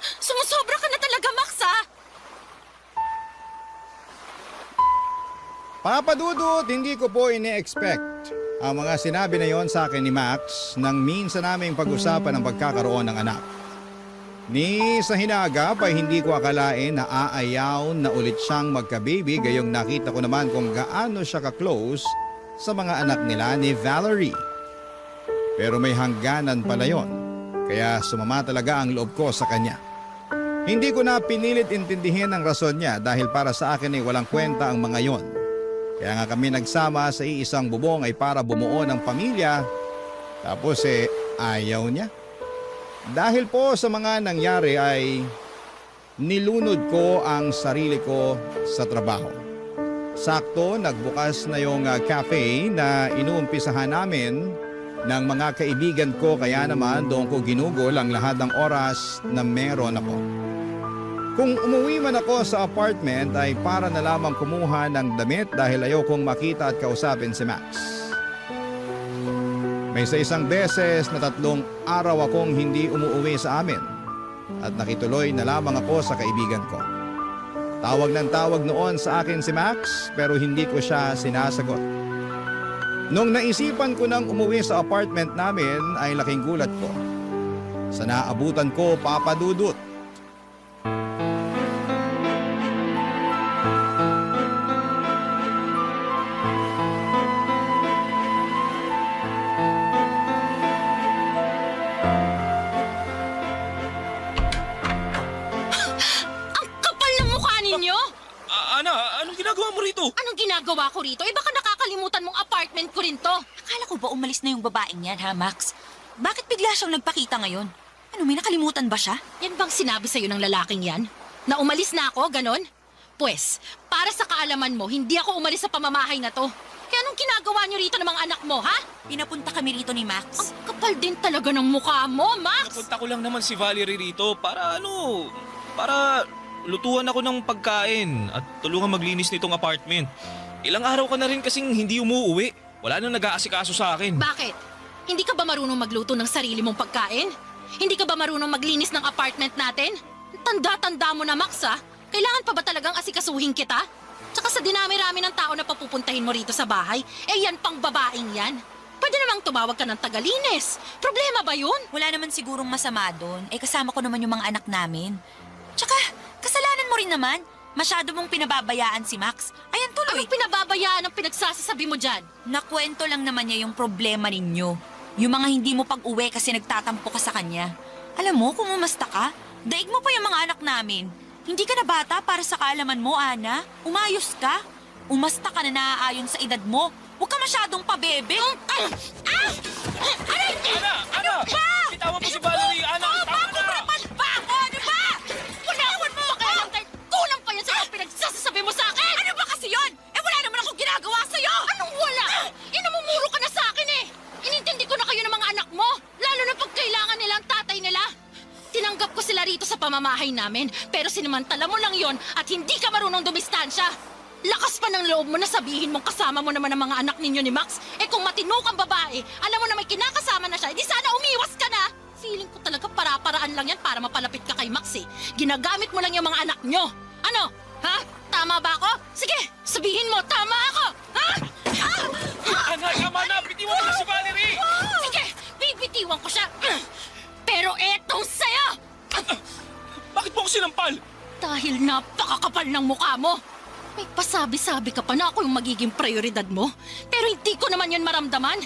Sumusobra ka na talaga, Max, Papa Dudut, hindi ko po ini-expect ang mga sinabi na yon sa akin ni Max nang minsan naming pag-usapan ang pagkakaroon ng anak. Ni sa hinagap ay hindi ko akalain na aayaw na ulit siyang magka-baby gayong nakita ko naman kung gaano siya ka-close sa mga anak nila ni Valerie. Pero may hangganan pala yon, kaya sumama talaga ang loob ko sa kanya. Hindi ko na pinilit intindihin ang rason niya dahil para sa akin ay walang kwenta ang mga yon. Kaya nga kami nagsama sa iisang bubong ay para bumuo ng pamilya. Tapos ayaw niya. Dahil po sa mga nangyari ay nilunod ko ang sarili ko sa trabaho. Sakto nagbukas na yung cafe na inuumpisahan namin ng mga kaibigan ko kaya naman doon ko ginugol ang lahat ng oras na meron ako. Kung umuwi man ako sa apartment ay para na lamang kumuha ng damit dahil ayaw kong makita at kausapin si Max. May sa isang beses na 3 araw akong hindi umuwi sa amin at nakituloy na lamang ako sa kaibigan ko. Tawag ng tawag noon sa akin si Max pero hindi ko siya sinasagot. Nung naisipan ko nang umuwi sa apartment namin ay laking gulat ko. Sa naabutan ko, Papa Dudut. ako rito, baka nakakalimutan mong apartment ko rin to. Akala ko ba umalis na yung babaeng yan, ha, Max? Bakit bigla siyang nagpakita ngayon? Ano, may nakalimutan ba siya? Yan bang sinabi sa'yo ng lalaking yan? Na umalis na ako, ganon? Pwes, para sa kaalaman mo, hindi ako umalis sa pamamahay na to. Kaya anong ginagawa niyo rito ng mga anak mo, ha? Pinapunta kami rito ni Max. Ang kapal din talaga ng mukha mo, Max! Napunta ko lang naman si Valerie rito para lutuan ako ng pagkain at tulungan maglinis nitong apartment. Ilang araw ka na rin kasing hindi umuuwi. Wala nang nag-aasikaso sa akin. Bakit? Hindi ka ba marunong magluto ng sarili mong pagkain? Hindi ka ba marunong maglinis ng apartment natin? Tanda-tanda mo na, Max, ha? Kailangan pa ba talagang asikasuhin kita? Tsaka sa dinami-rami ng tao na papupuntahin mo rito sa bahay, yan pang babaeng yan. Pwede namang tumawag ka ng tagalinis. Problema ba yun? Wala naman sigurong masama doon. Kasama ko naman yung mga anak namin. Tsaka, kasalanan mo rin naman. Masyado mong pinababayaan si Max. Ayan tuloy. Anong pinababayaan ang pinagsasasabi mo dyan? Nakwento lang naman niya yung problema ninyo. Yung mga hindi mo pag-uwi kasi nagtatampo ka sa kanya. Alam mo, kung umasta ka, daig mo pa yung mga anak namin. Hindi ka na bata para sa kaalaman mo, Ana. Umayos ka. Umasta ka na naaayon sa edad mo. Huwag ka masyadong pabebe. Ana! Bitawan mo si Valerie! Ana! Tama na! Pa! Ano ba? Unawan mo pakialam kahit kulang pa yan sa mga pinagsasasabi mo sa akin! Ano ba kasi yun? Wala naman akong ginagawa sa'yo! Anong wala? Namumuro ka na sa akin eh! Inintindi ko na kayo ng mga anak mo, lalo na pag kailangan nila ang tatay nila. Tinanggap ko sila rito sa pamamahay namin, pero sinamantala mo lang yon at hindi ka marunong dumistansya. Lakas pa ng loob mo na sabihin mong kasama mo naman ang mga anak ninyo ni Max. Kung matino kang babae, alam mo na may kinakasama na siya, di sana umiwas ka na. Feeling ko talaga para-paraan lang yan para mapalapit ka kay Max eh. Ginagamit mo lang yung mga anak nyo. Ano? Ha? Tama ba ako? Sige, sabihin mo, tama ako! Ha? Ana, tama na! Bitiwan mo na si Valerie! Sige, bibitiwan ko siya. Pero etong sa'yo! Bakit mo ako sinampal? Dahil napakakapal ng mukha mo. May pasabi-sabi ka pa na ako yung magiging prioridad mo. Pero hindi ko naman yun maramdaman.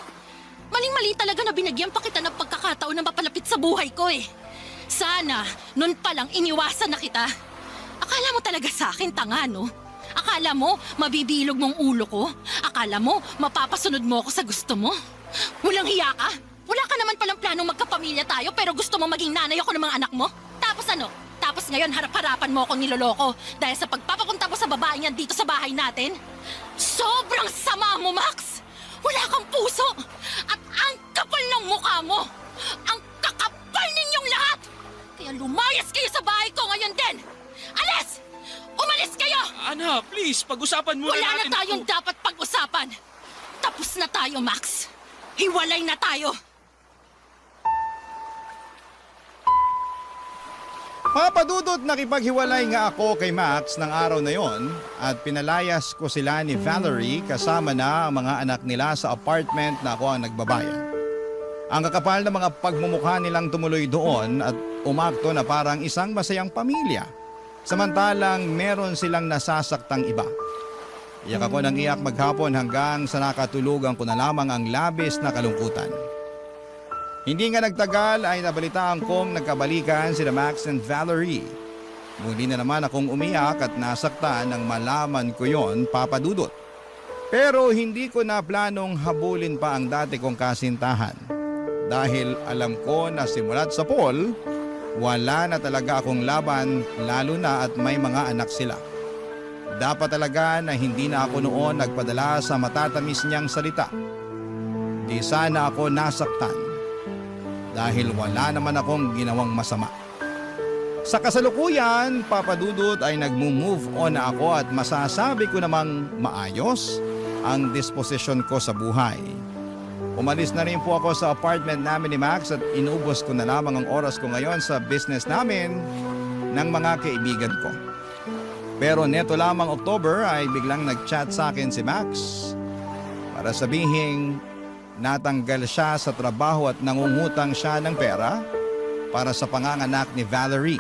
Maling-mali talaga na binigyan pa kita ng pagkakataon na mapalapit sa buhay ko eh. Sana, nun pa lang iniwasan na kita. Akala mo talaga sa akin, tanga no? Akala mo, mabibilog mong ulo ko? Akala mo, mapapasunod mo ako sa gusto mo? Walang hiya ka? Wala ka naman palang planong magkapamilya tayo pero gusto mo maging nanay ako ng mga anak mo? Tapos ano? Tapos ngayon harap-harapan mo akong niloloko dahil sa pagpapapunta mo sa babaeng yan dito sa bahay natin? Sobrang sama mo, Max! Wala kang puso! At ang kapal ng mukha mo! Ang kakapal ninyong lahat! Kaya lumayas kayo sa bahay ko ngayon din! Alis! Umalis kayo! Ana, please, pag-usapan muna Wala na natin. tayong dapat pag-usapan! Tapos na tayo, Max! Hiwalay na tayo! Papadudot nakipaghiwalay nga ako kay Max ng araw na yon at pinalayas ko sila ni Valerie kasama na ang mga anak nila sa apartment na ako ang nagbabayad. Ang kakapal na mga pagmumukha nilang tumuloy doon at umakto na parang isang masayang pamilya. Samantalang meron silang nasasaktang iba. Iyak ako ng iyak maghapon hanggang sa nakatulugan ko na lamang ang labis na kalungkutan. Hindi nga nagtagal ay nabalitaan kong nagkabalikan sina Max and Valerie. Muli na naman akong umiyak at nasaktan nang malaman ko yon, papadudot. Pero hindi ko na planong habulin pa ang dati kong kasintahan. Dahil alam ko na simulat sa poll, wala na talaga akong laban lalo na at may mga anak sila. Dapat talaga na hindi na ako noon nagpadala sa matatamis niyang salita. Di sana ako nasaktan. Dahil wala naman akong ginawang masama. Sa kasalukuyan, papadudot ay nagmo-move on na ako at masasabi ko namang maayos ang disposisyon ko sa buhay. Umalis na rin po ako sa apartment namin ni Max at inubos ko na lamang ang oras ko ngayon sa business namin ng mga kaibigan ko. Pero neto lamang October ay biglang nag-chat sa akin si Max para sabihing natanggal siya sa trabaho at nangungutang siya ng pera para sa panganganak ni Valerie.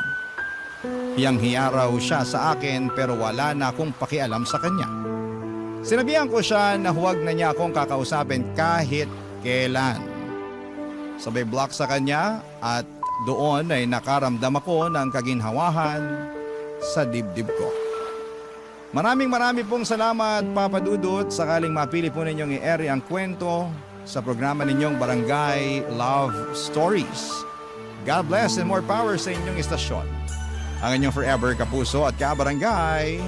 Hiyang-hiya raw siya sa akin pero wala na akong pakialam sa kanya. Sinabihan ko siya na huwag na niya akong kakausapin kahit kailan. Sabay block sa kanya at doon ay nakaramdam ako ng kaginhawahan sa dibdib ko. Maraming pong salamat, Papa Dudut. Sakaling mapili po ninyong i-ere ang kwento sa programa ninyong Barangay Love Stories. God bless and more power sa inyong istasyon. Ang inyong forever kapuso at kabarangay,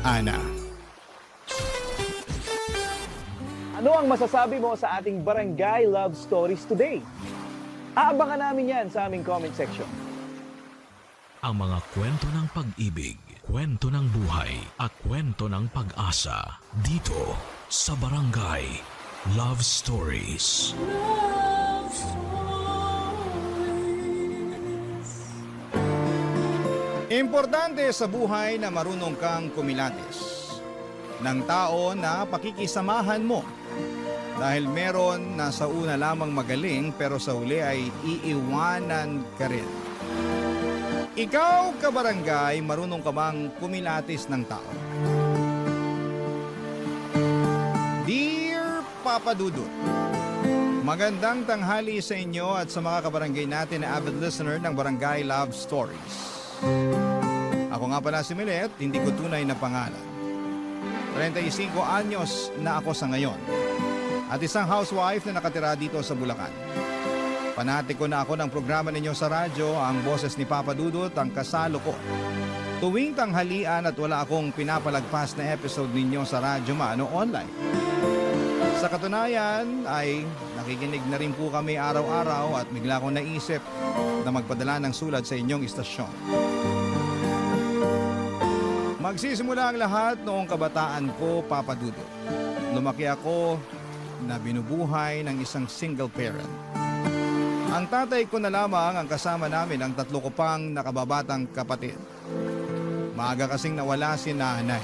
Ana. Ano ang masasabi mo sa ating Barangay Love Stories today? Aabangan namin yan sa aming comment section. Ang mga kwento ng pag-ibig, kwento ng buhay, at kwento ng pag-asa dito sa Barangay Love Stories. Importante sa buhay na marunong kang kumilatis ng tao na pakikisamahan mo. Dahil meron na sa una lamang magaling pero sa uli ay iiwanan ka rin. Ikaw, kabarangay, marunong ka bang kumilatis ng tao? Dear Papa Dudut, magandang tanghali sa inyo at sa mga kabarangay natin na avid listener ng Barangay Love Stories. Ako nga pala si Milet, hindi ko tunay na pangalan. 35 anyos na ako sa ngayon at isang housewife na nakatira dito sa Bulacan. Panatiko na ako ng programa ninyo sa radyo, ang boses ni Papa Dudut, ang kasalo ko. Tuwing tanghalian at wala akong pinapalagpas na episode ninyo sa radyo maano online. Sa katunayan ay nakikinig na rin po kami araw-araw at bigla akong naisip na magpadala ng sulat sa inyong istasyon. Magsisimula ang lahat noong kabataan ko, Papa Dudut. Lumaki ako na binubuhay ng isang single parent. Ang tatay ko na lamang ang kasama namin ang 3 ko pang nakababatang kapatid. Maaga kasing nawala si nanay.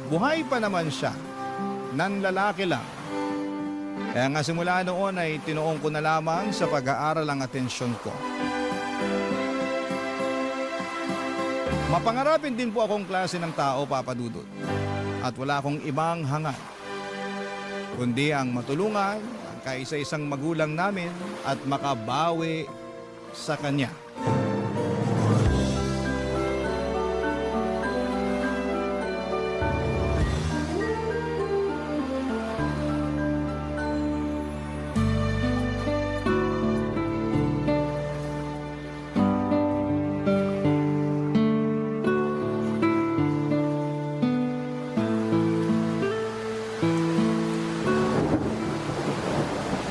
Buhay pa naman siya, nanlalaki lang. Kaya nga simula noon ay tinuong ko na lamang sa pag-aaral ang atensyon ko. Mapangarapin din po akong klase ng tao, Papa Dudut. At wala akong ibang hangad kundi ang matulungan ang kaisa-isang magulang namin at makabawi sa kanya.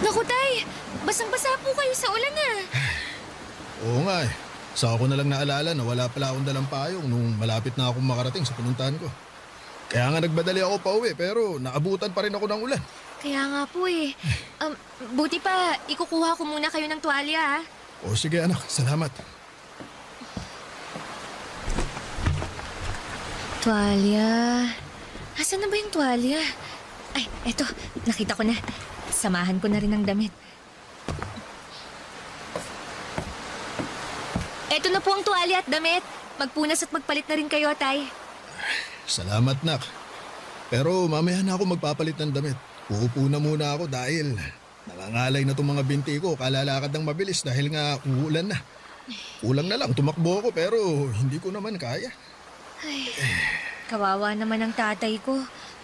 Naku, Tay! Basang-basa po kayo sa ulan ah. Oo nga eh. Saka ko na lang naalala na wala pala akong dalang payong nung malapit na akong makarating sa pinuntahan ko. Kaya nga nagbadali ako pa uwi pero naabutan pa rin ako ng ulan. Kaya nga po eh. Buti pa, ikukuha ko muna kayo ng tuwalya ah. O sige anak, salamat. Tuwalya. Asan na ba yung tuwalya? Ay, eto. Nakita ko na. Samahan ko na rin ng damit. Eto na po ang tuwalya at damit. Magpunas at magpalit na rin kayo, Tay. Salamat nak. Pero mamaya na ako magpapalit ng damit. Uupo na muna ako dahil nangangalay na itong mga binti ko. Kalalakad ng mabilis dahil nga uulan na. Kulang na lang, tumakbo ako pero hindi ko naman kaya. Ay, kawawa naman ang tatay ko.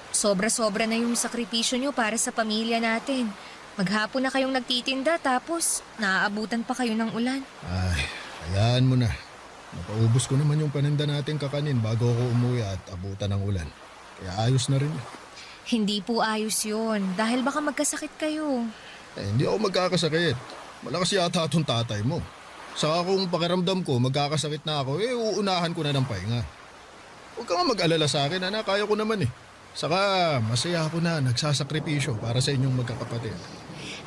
Sobra-sobra na yung sakripisyo nyo para sa pamilya natin. Maghapon na kayong nagtitinda tapos naaabutan pa kayo ng ulan. Ay, hayaan mo na. Napaubos ko naman yung paninda natin kakanin bago ako umuwi at abutan ng ulan. Kaya ayos na rin. Hindi po ayos yun dahil baka magkasakit kayo. Hindi ako magkakasakit. Malakas yata itong tatay mo. Saka kung pakiramdam ko magkakasakit na ako, uunahan ko na ng pahinga. Huwag ka nga mag-alala sa akin, anak. Kaya ko naman eh. Saka masaya ako na nagsasakripisyo para sa inyong magkakapatid.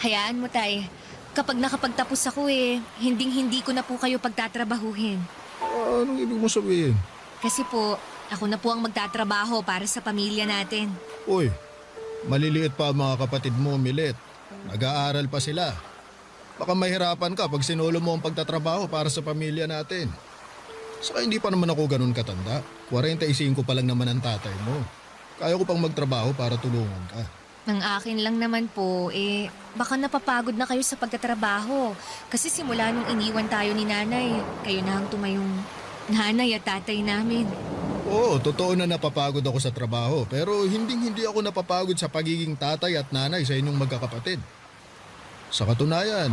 Hayaan mo, Tay. Kapag nakapagtapos ako hinding-hindi ko na po kayo pagtatrabahuhin. Anong ibig mo sabihin? Kasi po, ako na po ang magtatrabaho para sa pamilya natin. Uy, maliliit pa ang mga kapatid mo, Milet. Nag-aaral pa sila. Baka mahirapan ka pag sinulo mo ang pagtatrabaho para sa pamilya natin. Saka hindi pa naman ako ganun katanda. 45 pa lang naman ang tatay mo. Kaya ko pang magtrabaho para tulungan ka. Ang akin lang naman po, baka napapagod na kayo sa pagtatrabaho. Kasi simula nung iniwan tayo ni nanay, kayo na ang tumayong nanay at tatay namin. Oo, totoo na napapagod ako sa trabaho, pero hindi ako napapagod sa pagiging tatay at nanay sa inyong magkakapatid. Sa katunayan,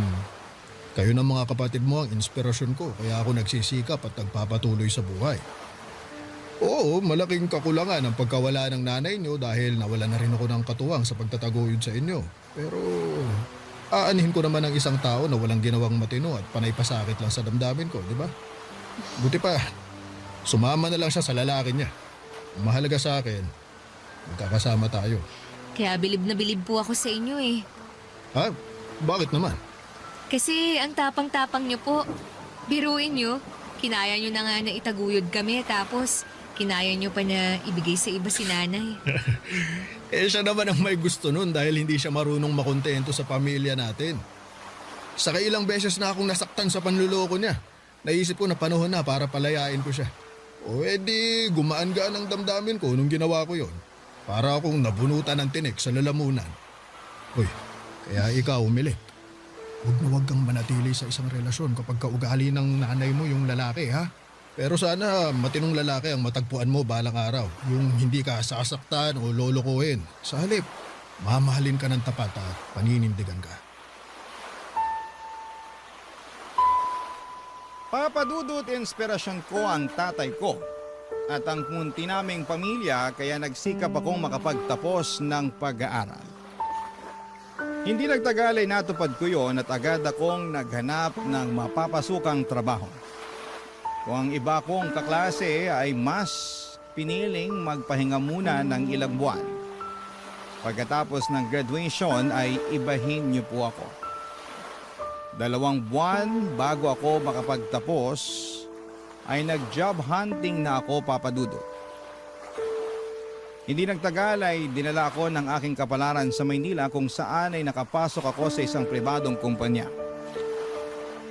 kayo ng mga kapatid mo ang inspirasyon ko, kaya ako nagsisikap at nagpapatuloy sa buhay. Oo, malaking kakulangan ang pagkawala ng nanay niyo dahil nawala na rin ako ng katuwang sa pagtataguyod sa inyo. Pero aanhin ko naman ang isang tao na walang ginawang matino at panay pasakit lang sa damdamin ko, di ba? Buti pa, sumama na lang siya sa lalaki niya. Ang mahalaga sa akin, magkakasama tayo. Kaya bilib na bilib po ako sa inyo eh. Ha? Bakit naman? Kasi ang tapang-tapang niyo po. Biruin niyo, kinaya niyo na nga na itaguyod kami tapos kinaya niyo pa na ibigay sa iba si nanay. Siya naman ang may gusto nun dahil hindi siya marunong makontento sa pamilya natin. Saka ilang beses na akong nasaktan sa panluloko niya. Naisip ko na panahon na para palayain ko siya. O edi, gumaan-gaan ang damdamin ko nung ginawa ko yon. Para akong nabunutan ng tinik sa lalamunan. Hoy, kaya ikaw umilit. Huwag kang manatili sa isang relasyon kapag kaugali ng nanay mo yung lalaki, ha? Pero sana matinong lalaki ang matagpuan mo balang araw. Yung hindi ka sasaktan o lolokohin. Sa halip, mamahalin ka ng tapat at paninindigan ka. Papadudot inspirasyon ko ang tatay ko at ang munti naming pamilya kaya nagsikap akong makapagtapos ng pag-aaral. Hindi nagtagal ay natupad ko yon at agad akong naghanap ng mapapasukang trabaho. Kung ang iba kong kaklase ay mas piniling magpahinga muna ng ilang buwan. Pagkatapos ng graduation ay ibahin niyo po ako. 2 buwan bago ako makapagtapos ay nag-job hunting na ako, Papadudot. Hindi nagtagal ay dinala ako ng aking kapalaran sa Maynila kung saan ay nakapasok ako sa isang pribadong kumpanya.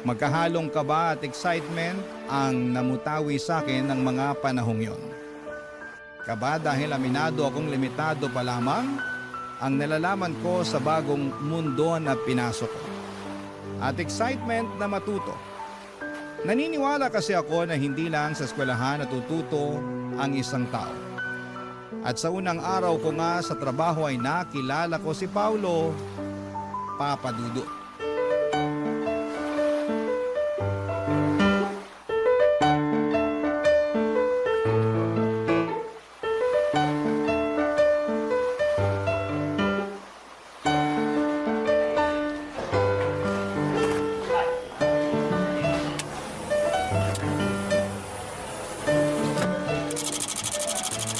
Magkahalong kaba at excitement ang namutawi sa akin ng mga panahong yon. Kaba dahil aminado akong limitado pa lamang ang nalalaman ko sa bagong mundo na pinasok ko. At excitement na matuto. Naniniwala kasi ako na hindi lang sa eskwelahan natututo ang isang tao. At sa unang araw ko nga sa trabaho ay nakilala ko si Paulo, Papadudot.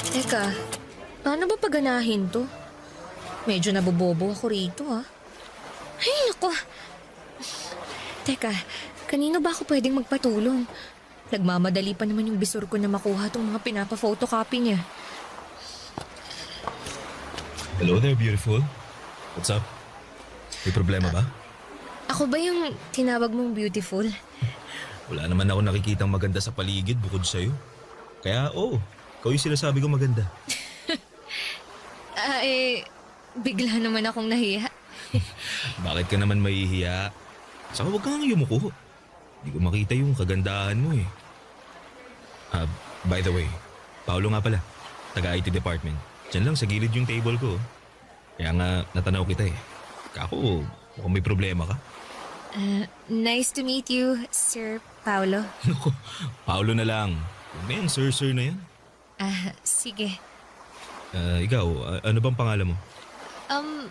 Teka, paano ba paganahin to? Medyo nabobobo ako rito ah. Ay, naku. Teka, kanino ba ako pwedeng magpatulong? Nagmamadali pa naman yung bisor ko na makuha tong mga pinapa-photocopy niya. Hello there, beautiful. What's up? May problema ba? Ako ba yung tinawag mong beautiful? Wala naman ako nakikitang maganda sa paligid bukod sa'yo. Kaya ikaw yung sinasabi ko maganda. Bigla naman akong nahiya. Bakit ka naman mahihiya? Saka huwag kang yumuko. Hindi ko makita yung kagandahan mo eh. By the way, Paolo nga pala, taga-IT department. Diyan lang sa gilid yung table ko. Kaya nga natanaw kita eh. Kako, mukhang may problema ka. Nice to meet you, Sir Paulo. Naku, Paolo na lang. Huwag na yung sir na yan. Sige. Ikaw, ano bang pangalan mo?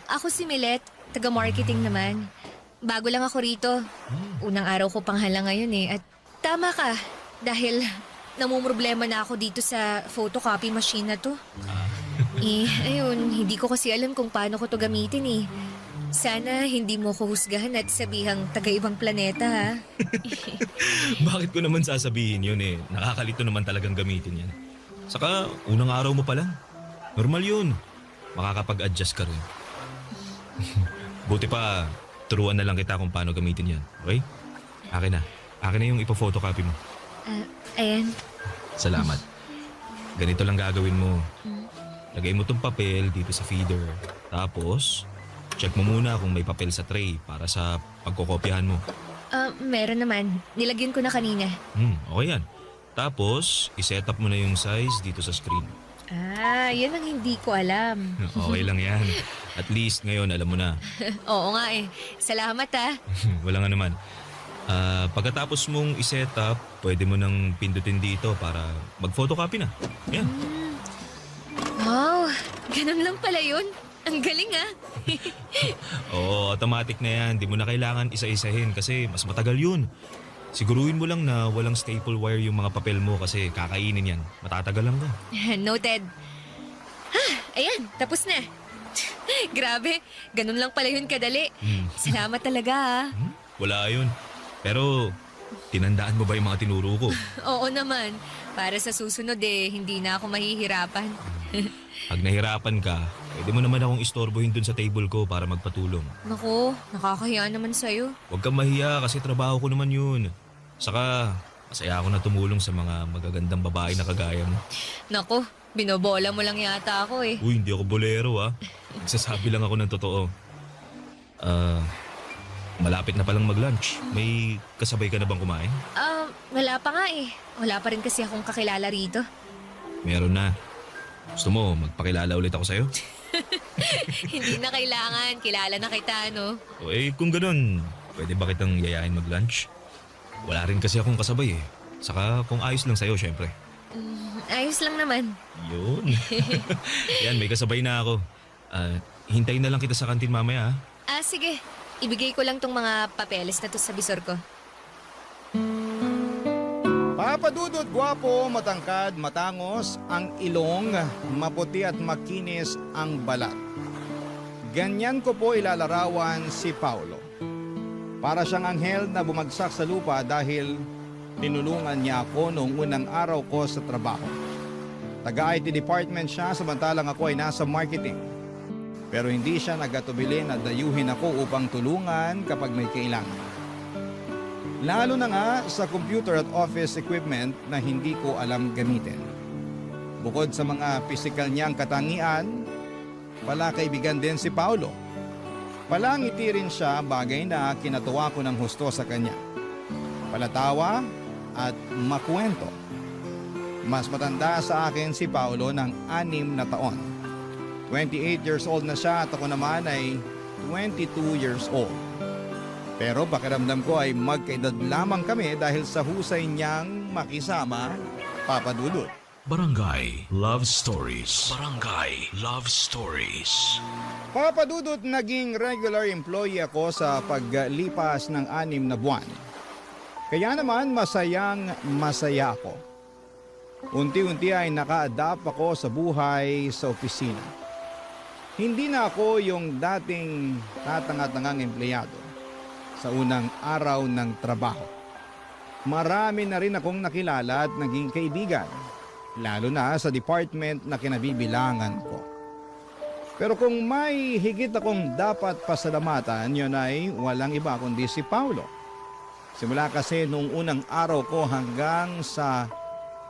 Ako si Milet, taga-marketing naman. Bago lang ako rito. Unang araw ko pang hala ngayon eh. At tama ka, dahil namumroblema na ako dito sa photocopy machine na to. Ayun, hindi ko kasi alam kung paano ko to gamitin eh. Sana hindi mo ko husgahan at sabihang taga-ibang planeta ha. Bakit ko naman sasabihin yun eh? Nakakalito naman talagang gamitin yan. Saka, unang araw mo pa lang. Normal yun. Makakapag-adjust ka rin. Buti pa, turuan na lang kita kung paano gamitin yan. Okay? Akin na. Akin na yung ipo-photocopy mo. Ayan. Salamat. Ganito lang gagawin mo. Lagay mo tong papel dito sa feeder. Tapos, check mo muna kung may papel sa tray para sa pagkokopyahan mo. Meron naman. Nilagyan ko na kanina. Okay yan. Tapos, iset up mo na yung size dito sa screen. Ah, yan ang hindi ko alam. Okay lang yan. At least ngayon alam mo na. Oo nga eh. Salamat ah. Wala nga naman. Pagkatapos mong iset up, pwede mo nang pindutin dito para mag-photocopy na. Yan. Wow, ganun lang pala yun. Ang galing ah. Oo, automatic na yan. Di mo na kailangan isa-isahin kasi mas matagal yun. Siguruhin mo lang na walang staple wire yung mga papel mo kasi kakainin yan. Matatagal lang ka. Noted. Ayan, tapos na. Grabe, ganun lang pala yun kadali. Salamat talaga ah. Wala yun. Pero, tinandaan mo ba yung mga tinuro ko? Oo naman. Para sa susunod hindi na ako mahihirapan. Pag nahirapan ka, pwede mo naman akong istorbohin dun sa table ko para magpatulong. Naku, nakakahiya naman sa'yo. Huwag kang mahiya kasi trabaho ko naman yun. Saka, masaya ako na tumulong sa mga magagandang babae na kagaya mo. Naku, binobola mo lang yata ako eh. Uy, hindi ako bolero Nagsasabi lang ako ng totoo. Malapit na palang mag-lunch. May kasabay ka na bang kumain? Wala pa nga eh. Wala pa rin kasi akong kakilala rito. Meron na. Gusto mo, magpakilala ulit ako sa'yo? Hindi na kailangan. Kilala na kita, no? O kung ganun, pwede ba kitang yayain mag-lunch? Wala rin kasi akong kasabay Saka kung ayos lang sa'yo, syempre. Ayos lang naman. Yun. Yan, may kasabay na ako. Hintayin na lang kita sa kantin mamaya Sige. Ibigay ko lang tong mga papeles na to sa bisor ko. Papadudot, gwapo, matangkad, matangos, ang ilong, maputi at makinis ang balat. Ganyan ko po ilalarawan si Paulo. Para siyang anghel na bumagsak sa lupa dahil tinulungan niya ako noong unang araw ko sa trabaho. Taga-IT department siya samantalang ako ay nasa marketing. Pero hindi siya nagatubili na dayuhin ako upang tulungan kapag may kailangan. Lalo na nga sa computer at office equipment na hindi ko alam gamitin. Bukod sa mga pisikal niyang katangian, pala kaibigan din si Paulo. Palangiti rin siya, bagay na kinatuwa ko ng husto sa kanya. Palatawa at makwento. Mas matanda sa akin si Paulo ng 6 na taon. 28 years old na siya at ako naman ay 22 years old. Pero pakiramdam ko ay magkaedad lamang kami dahil sa husay niyang makisama, Papa Dudut. Barangay Love Stories. Barangay Love Stories. Papa Dudut, naging regular employee ako sa paglipas ng 6 na buwan. Kaya naman masayang masaya ako. Unti-unti ay naka-adapt ako sa buhay sa opisina. Hindi na ako yung dating tatanga-tangang empleyado sa unang araw ng trabaho. Marami na rin akong nakilala at naging kaibigan, lalo na sa department na kinabibilangan ko. Pero kung may higit akong dapat pasalamatan, yun ay walang iba kundi si Paulo. Simula kasi nung unang araw ko hanggang sa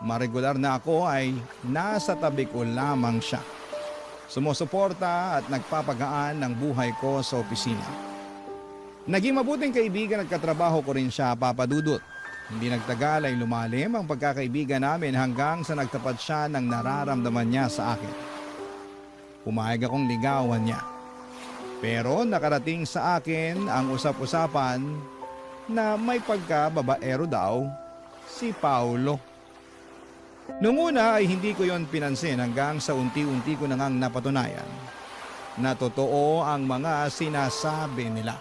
maregular na ako ay nasa tabi ko lamang siya. Sumusuporta at nagpapagaan ng buhay ko sa opisina. Naging mabuting kaibigan at katrabaho ko rin siya, Papa Dudut. Hindi nagtagal ay lumalim ang pagkakaibigan namin hanggang sa nagtapat siya ng nararamdaman niya sa akin. Pumayag akong ligawan niya. Pero nakarating sa akin ang usap-usapan na may pagkababaero daw si Paulo. Noong una ay hindi ko yon pinansin hanggang sa unti-unti ko nang napatunayan na totoo ang mga sinasabi nila.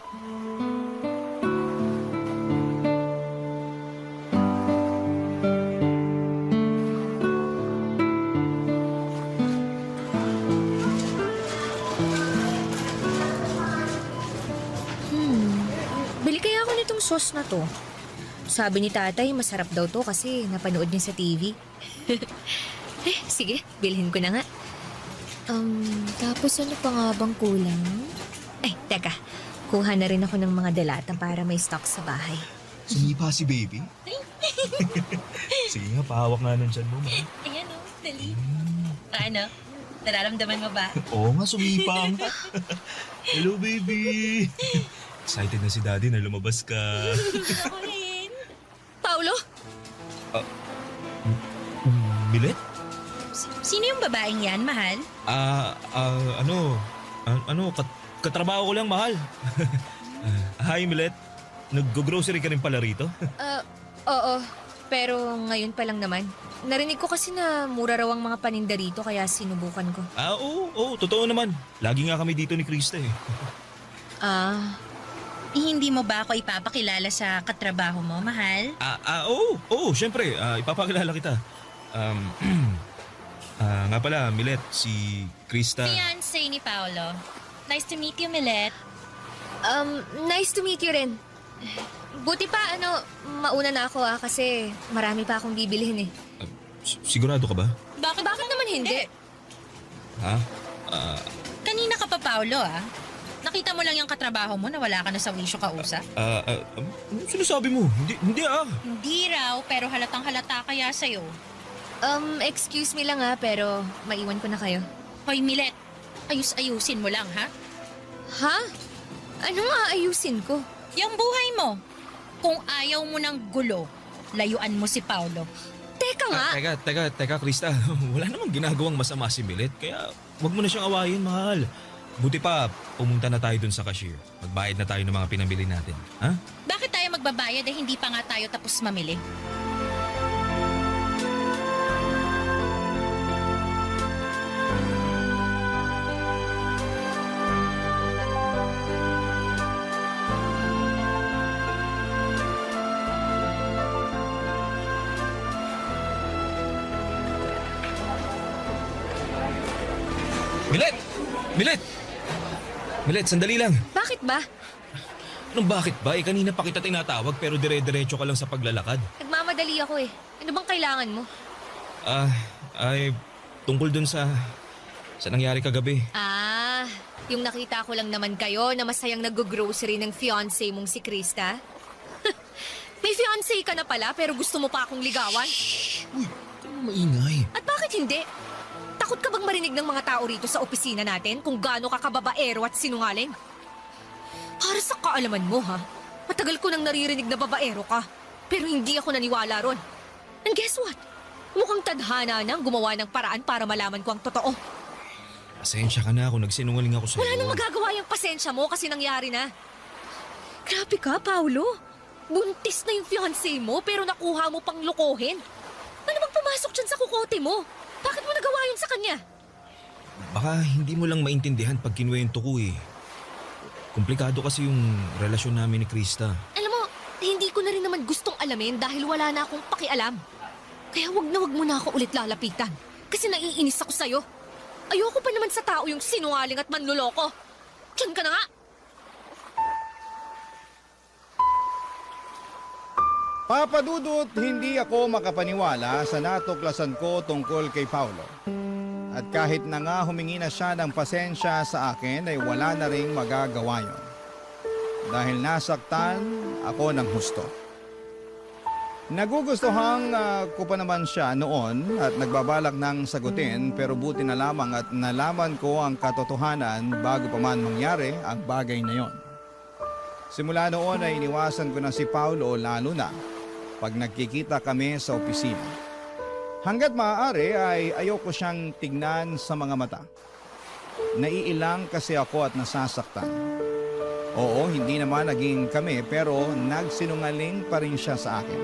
Bili kaya ako nitong sauce na to. Sabi ni tatay, masarap daw to kasi napanood niya sa TV. Sige, bilhin ko na nga. Tapos ano pa nga bang kulang? Teka. Kuha na rin ako ng mga dalatan para may stock sa bahay. Sumipa si baby? Sige nga, pahawak nga ng tiyan mo, ma. Ayan dali. Ano? Nararamdaman mo ba? Oo nga, sumipa nga. Hello, baby. Excited na si daddy na lumabas ka. Ako rin. Paulo? Milet? Sino yung babaeng yan, mahal? Katrabaho ko lang, mahal. Hi, Milet. Nag-grocery ka rin pala rito? Oo. Pero ngayon pa lang naman. Narinig ko kasi na mura raw ang mga paninda rito kaya sinubukan ko. Oo, totoo naman. Lagi nga kami dito ni Krista eh. Hindi mo ba ako ipapakilala sa katrabaho mo, mahal? Oo, syempre. Ipapakilala kita. Nga pala, Milet, si Krista. Fiancé ni Paolo. Nice to meet you, Milet. Nice to meet you rin. Buti pa, mauna na ako kasi marami pa akong bibilihin eh. Sigurado ka ba? Bakit naman hindi? Ha? Kanina ka pa, Paolo, Nakita mo lang yung katrabaho mo na wala ka na sa wisyo kausap? Anong sinasabi mo? Hindi Hindi raw, pero halatang halata kaya sa'yo. Excuse me lang pero maiwan ko na kayo. Hoy, Milet, ayusin mo lang, ha? Ha? Anong aayusin ko? Yung buhay mo. Kung ayaw mo ng gulo, layuan mo si Paolo. Teka nga! Teka, Krista. Wala namang ginagawang masama si Milet, kaya wag mo na siyang awayin, mahal. Buti pa, pumunta na tayo dun sa cashier. Magbayad na tayo ng mga pinamili natin. Ha? Bakit tayo magbabayad hindi pa nga tayo tapos mamili? Milet, sandali lang. Bakit ba? Anong bakit ba? Kanina pa kita tinatawag pero dire-diretso ka lang sa paglalakad. Nagmamadali ako eh. Ano bang kailangan mo? Tungkol dun sa nangyari kagabi. Yung nakita ko lang naman kayo na masayang nag-grocery ng fiancé mong si Krista. May fiancé ka na pala pero gusto mo pa akong ligawan? Uy, huwag mo maingay. At bakit hindi? Takot ka bang marinig ng mga tao rito sa opisina natin kung gaano ka kababaero at sinungaling? Para sa kaalaman mo matagal ko nang naririnig na babaero ka. Pero hindi ako naniwala ron. And guess what? Mukhang tadhana nang gumawa ng paraan para malaman ko ang totoo. Pasensya ka na kung nagsinungaling ako sa'yo. Wala nang magagawa yung pasensya mo kasi nangyari na. Grabe ka, Paolo. Buntis na yung fiancé mo pero nakuha mo pang lokohin. Ano bang pumasok dyan sa kukote mo? Bakit mo nagawa yun sa kanya? Baka hindi mo lang maintindihan pag kinuwento ko eh. Komplikado kasi yung relasyon namin ni Krista. Alam mo, hindi ko na rin naman gustong alamin dahil wala na akong pakialam. Kaya wag mo na ako ulit lalapitan. Kasi naiinis ako sa'yo. Ayoko pa naman sa tao yung sinungaling at manluloko. Diyan ka na nga! Papa Dudut, hindi ako makapaniwala sa natuklasan ko tungkol kay Paolo. At kahit na nga humingi na siya ng pasensya sa akin ay wala na ring magagawa yun. Dahil nasaktan ako ng husto. Nagugustuhan ko pa naman siya noon at nagbabalak ng sagutin pero buti na lamang at nalaman ko ang katotohanan bago pa man mangyari ang bagay na yon. Simula noon ay iniwasan ko na si Paolo lalo na pag nagkikita kami sa opisina. Hanggat maaari ay ayoko siyang tignan sa mga mata. Naiilang kasi ako at nasasaktan. Oo, hindi naman naging kami pero nagsinungaling pa rin siya sa akin.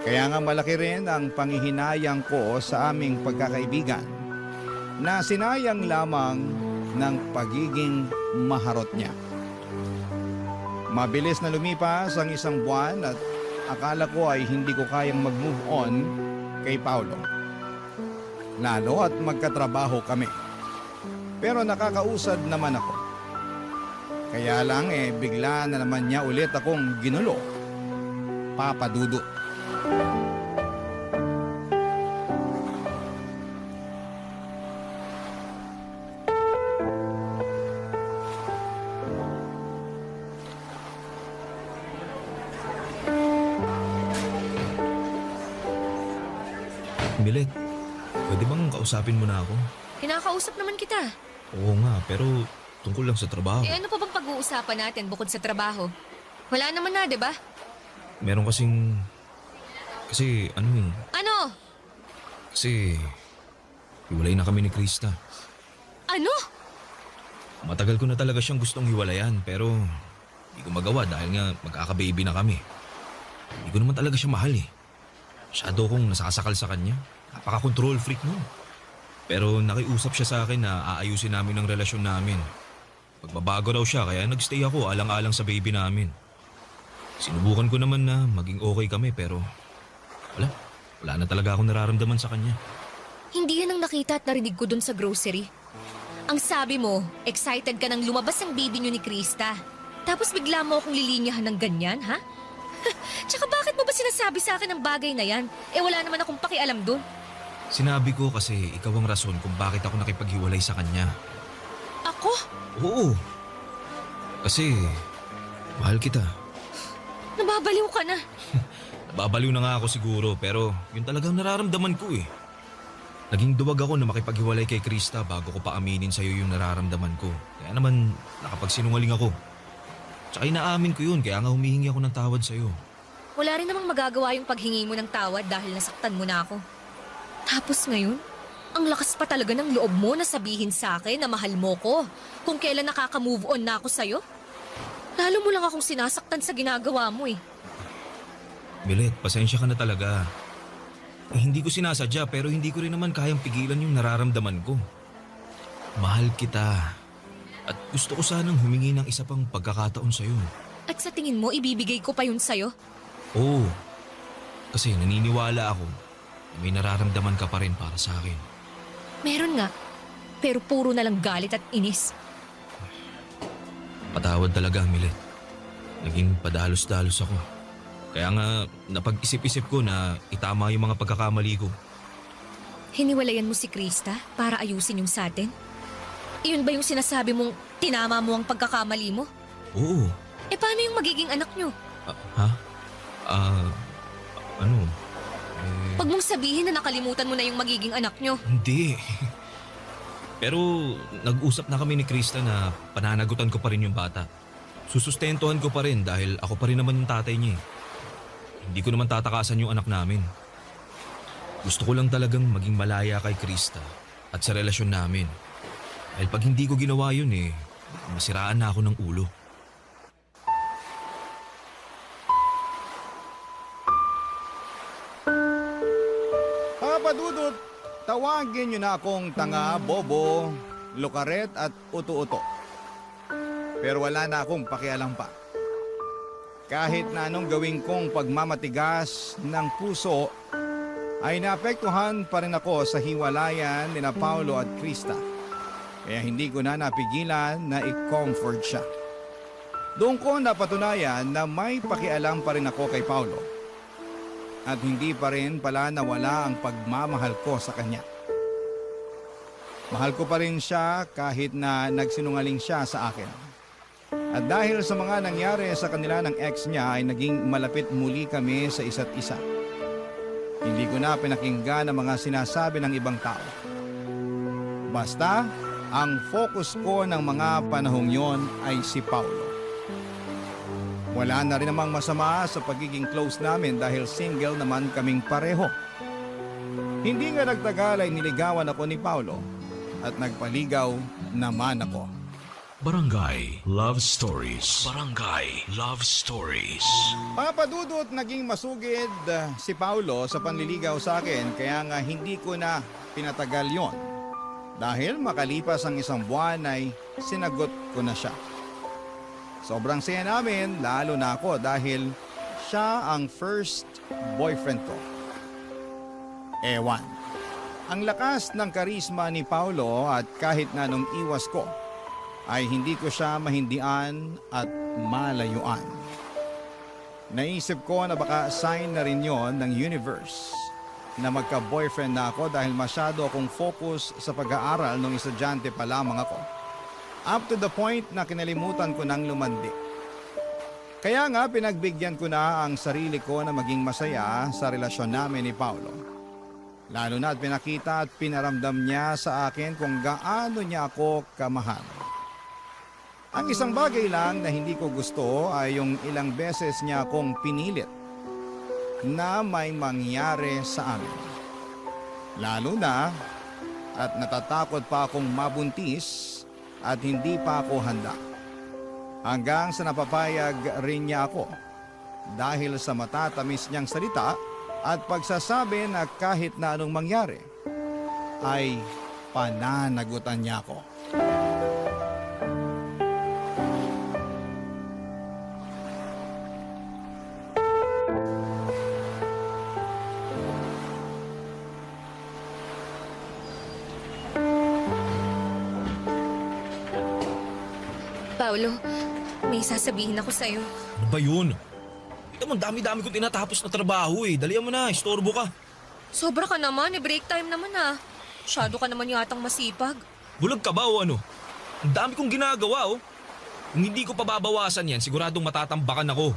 Kaya nga malaki rin ang panghihinayang ko sa aming pagkakaibigan na sinayang lamang ng pagiging maharot niya. Mabilis na lumipas ang isang buwan at akala ko ay hindi ko kayang mag-move on kay Paolo. Lalo at magkatrabaho kami. Pero nakakausad naman ako. Kaya lang bigla na naman niya ulit akong ginulo. Papa Dudut. Milet, pwede bang kausapin mo na ako? Kinakausap naman kita. Oo nga, pero tungkol lang sa trabaho. Ano pa bang pag-uusapan natin bukod sa trabaho? Wala naman na, di ba? Meron kasi ano eh. Ano? Kasi hiwalay na kami ni Krista. Ano? Matagal ko na talaga siyang gustong hiwalayan pero hindi ko magawa dahil nga magkaka-baby na kami. Hindi ko naman talaga siya mahal eh. Masyado kong nasasakal sa kanya. Napaka-control freak nun. Pero nakiusap siya sa akin na aayusin namin ang relasyon namin. Magbabago raw siya kaya nagstay ako alang-alang sa baby namin. Sinubukan ko naman na maging okay kami pero wala na talaga akong nararamdaman sa kanya. Hindi yan ang nakita at narinig ko dun sa grocery. Ang sabi mo, excited ka nang lumabas ang baby niyo ni Krista. Tapos bigla mo akong lilinyahan ng ganyan, ha? Tsaka bakit mo ba sinasabi sa akin ang bagay na yan? Wala naman akong pakialam dun. Sinabi ko kasi ikaw ang rason kung bakit ako nakipaghiwalay sa kanya. Ako? Oo. Kasi mahal kita. Nababaliw ka na. Nababaliw na nga ako siguro pero yun talagang nararamdaman ko eh. Naging duwag ako na makipaghiwalay kay Krista bago ko pa aminin sa'yo yung nararamdaman ko. Kaya naman nakapagsinungaling ako. Tsaka inaamin ko yun kaya nga humihingi ako ng tawad sa'yo. Wala rin namang magagawa yung paghingi mo ng tawad dahil nasaktan mo na ako. Tapos ngayon, ang lakas pa talaga ng loob mo na sabihin sa akin na mahal mo ko kung kailan nakaka-move on na ako sa'yo. Lalo mo lang akong sinasaktan sa ginagawa mo eh. Milet, pasensya ka na talaga. Hindi ko sinasadya pero hindi ko rin naman kayang pigilan yung nararamdaman ko. Mahal kita. At gusto ko sanang humingi ng isa pang pagkakataon sa'yo. At sa tingin mo, ibibigay ko pa yun sa'yo? Oo. Kasi naniniwala ako na may nararamdaman ka pa rin para sa akin. Meron nga. Pero puro na lang galit at inis. Patawad talaga, Milet. Naging padalos-dalos ako. Kaya nga napag-isip-isip ko na itama yung mga pagkakamali ko. Hiniwalayan mo si Krista para ayusin yung sa atin? Iyon ba yung sinasabi mong tinama mo ang pagkakamali mo? Oo. Paano yung magiging anak nyo? Ha? Ano? Pag mong sabihin na nakalimutan mo na yung magiging anak nyo. Hindi. Pero nag-usap na kami ni Krista na pananagutan ko pa rin yung bata. Susustentuhan ko pa rin dahil ako pa rin naman yung tatay niya eh. Hindi ko naman tatakasan yung anak namin. Gusto ko lang talagang maging malaya kay Krista at sa relasyon namin. Dahil pag hindi ko ginawa yun masiraan na ako ng ulo. Papa Dudut, tawagin niyo na akong tanga, bobo, lukaret at uto-uto. Pero wala na akong pakialam pa. Kahit na anong gawin kong pagmamatigas ng puso, ay naapektuhan pa rin ako sa hiwalayan ni na Paulo at Krista. Kaya hindi ko na napigilan na i-comfort siya. Doon ko napatunayan na may pakialam pa rin ako kay Paulo. At hindi pa rin pala nawala ang pagmamahal ko sa kanya. Mahal ko pa rin siya kahit na nagsinungaling siya sa akin. At dahil sa mga nangyari sa kanila ng ex niya ay naging malapit muli kami sa isa't isa. Hindi ko na pinakinggan ang mga sinasabi ng ibang tao. Basta, ang focus ko ng mga panahong yon ay si Paulo. Wala na rin namang masama sa pagiging close namin dahil single naman kaming pareho. Hindi nga nagtagal ay niligawan ako ni Paulo at nagpaligaw naman ako. Barangay Love Stories. Barangay Love Stories. Papadudot, naging masugid si Paulo sa panliligaw sa akin kaya nga hindi ko na pinatagal yon. Dahil makalipas ang isang buwan ay sinagot ko na siya. Sobrang saya namin, lalo na ako dahil siya ang first boyfriend ko. Ewan. Ang lakas ng karisma ni Paulo at kahit na nung iwas ko, ay hindi ko siya mahindian at malayuan. Naisip ko na baka sign na rin yon ng universe na magka-boyfriend na ako dahil masyado akong focus sa pag-aaral nung estudyante pa lamang ako. Up to the point na kinalimutan ko nang lumandi. Kaya nga pinagbigyan ko na ang sarili ko na maging masaya sa relasyon namin ni Paulo. Lalo na at pinakita at pinaramdam niya sa akin kung gaano niya ako kamahal. Ang isang bagay lang na hindi ko gusto ay yung ilang beses niya akong pinilit na may mangyari sa amin. Lalo na at natatakot pa akong mabuntis at hindi pa ako handa. Hanggang sa napapayag rin niya ako dahil sa matatamis niyang salita at pagsasabi na kahit na anong mangyari ay pananagutan niya ako. Paolo, may sasabihin ako sa'yo. Ano ba yun? Ito mo, dami-dami kong tinatapos na trabaho eh. Dalihan mo na, istorbo ka. Sobra ka naman, break time naman ah. Masyado ka naman yatang masipag. Bulag ka ba o ano? Ang dami kong ginagawa oh. Kung hindi ko pababawasan yan, siguradong matatambakan ako.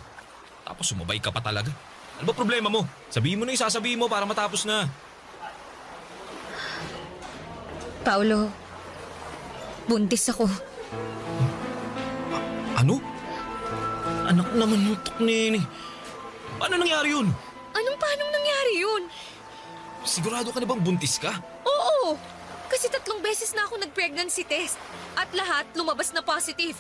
Tapos sumabay ka pa talaga. Ano ba problema mo? Sabihin mo na yung sasabihin mo para matapos na. Paolo, buntis ako. Ano? Anak naman nutok nene. Paano nangyari yun? Paanong nangyari yun? Sigurado ka na bang buntis ka? Oo! Kasi 3 beses na ako nag-pregnancy test. At lahat lumabas na positive.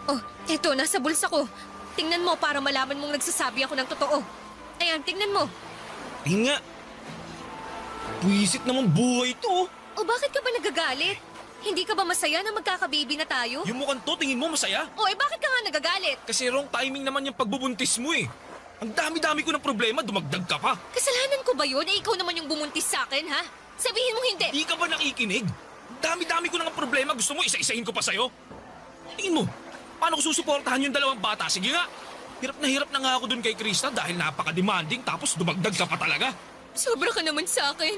Oh, eto, nasa bulsa ko. Tingnan mo para malaman mong nagsasabi ako ng totoo. Ayan, tingnan mo. Tingnan nga. Buwisit naman buhay to. O bakit ka ba nagagalit? Hindi ka ba masaya na magkakababy na tayo? Yung mukhang to, tingin mo masaya? O bakit ka nga nagagalit? Kasi wrong timing naman yung pagbubuntis mo eh. Ang dami-dami ko ng problema, dumagdag ka pa. Kasalanan ko ba yun? Ikaw naman yung bumuntis sa akin, ha? Sabihin mo hindi. Di ka ba nakikinig? Dami-dami ko ng problema, gusto mo isa-isahin ko pa sa'yo? Tingin mo, paano ko susuportahan yung 2 bata? Sige nga, hirap na nga ako dun kay Krista dahil napaka-demanding tapos dumagdag ka pa talaga. Sobra ka naman sa akin.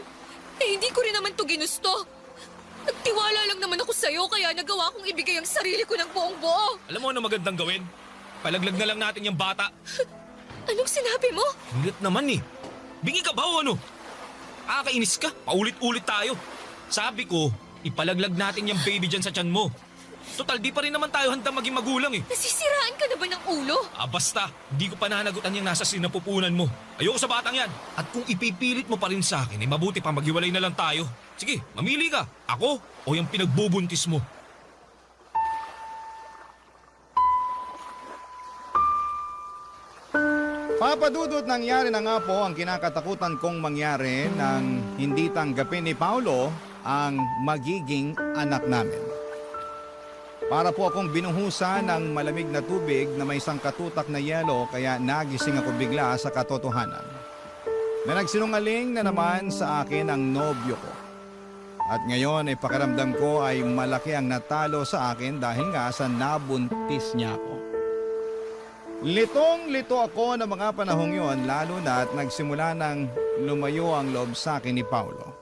Hindi ko rin naman to ginusto. Nagtiwala lang naman ako sa'yo kaya nagawa kong ibigay ang sarili ko ng buong buo. Alam mo ano magandang gawin? Palaglag na lang natin yung bata. Anong sinabi mo? Ulit naman eh. Bingi ka ba o ano? Kakainis ka, paulit-ulit tayo. Sabi ko, ipalaglag natin yung baby dyan sa tiyan mo. Total, di pa rin naman tayo handang maging magulang eh. Nasisiraan ka na ba ng ulo? Basta, hindi ko pananagutan yung nasa sinapupunan mo. Ayoko sa batang yan. At kung ipipilit mo pa rin sa akin, mabuti pa maghiwalay na lang tayo. Sige, mamili ka. Ako o yung pinagbubuntis mo. Papadudot, nangyari na nga po ang kinakatakutan kong mangyari nang hindi tanggapin ni Paolo ang magiging anak namin. Para po akong binuhusan ng malamig na tubig na may isang katutak na yelo kaya nagising ako bigla sa katotohanan. Na nagsinungaling na naman sa akin ang nobyo ko. At ngayon ay pakiramdam ko ay malaki ang natalo sa akin dahil nga sa nabuntis niya ako. Litong-lito ako ng mga panahong yon lalo na at nagsimula ng lumayo ang loob sa akin ni Paolo.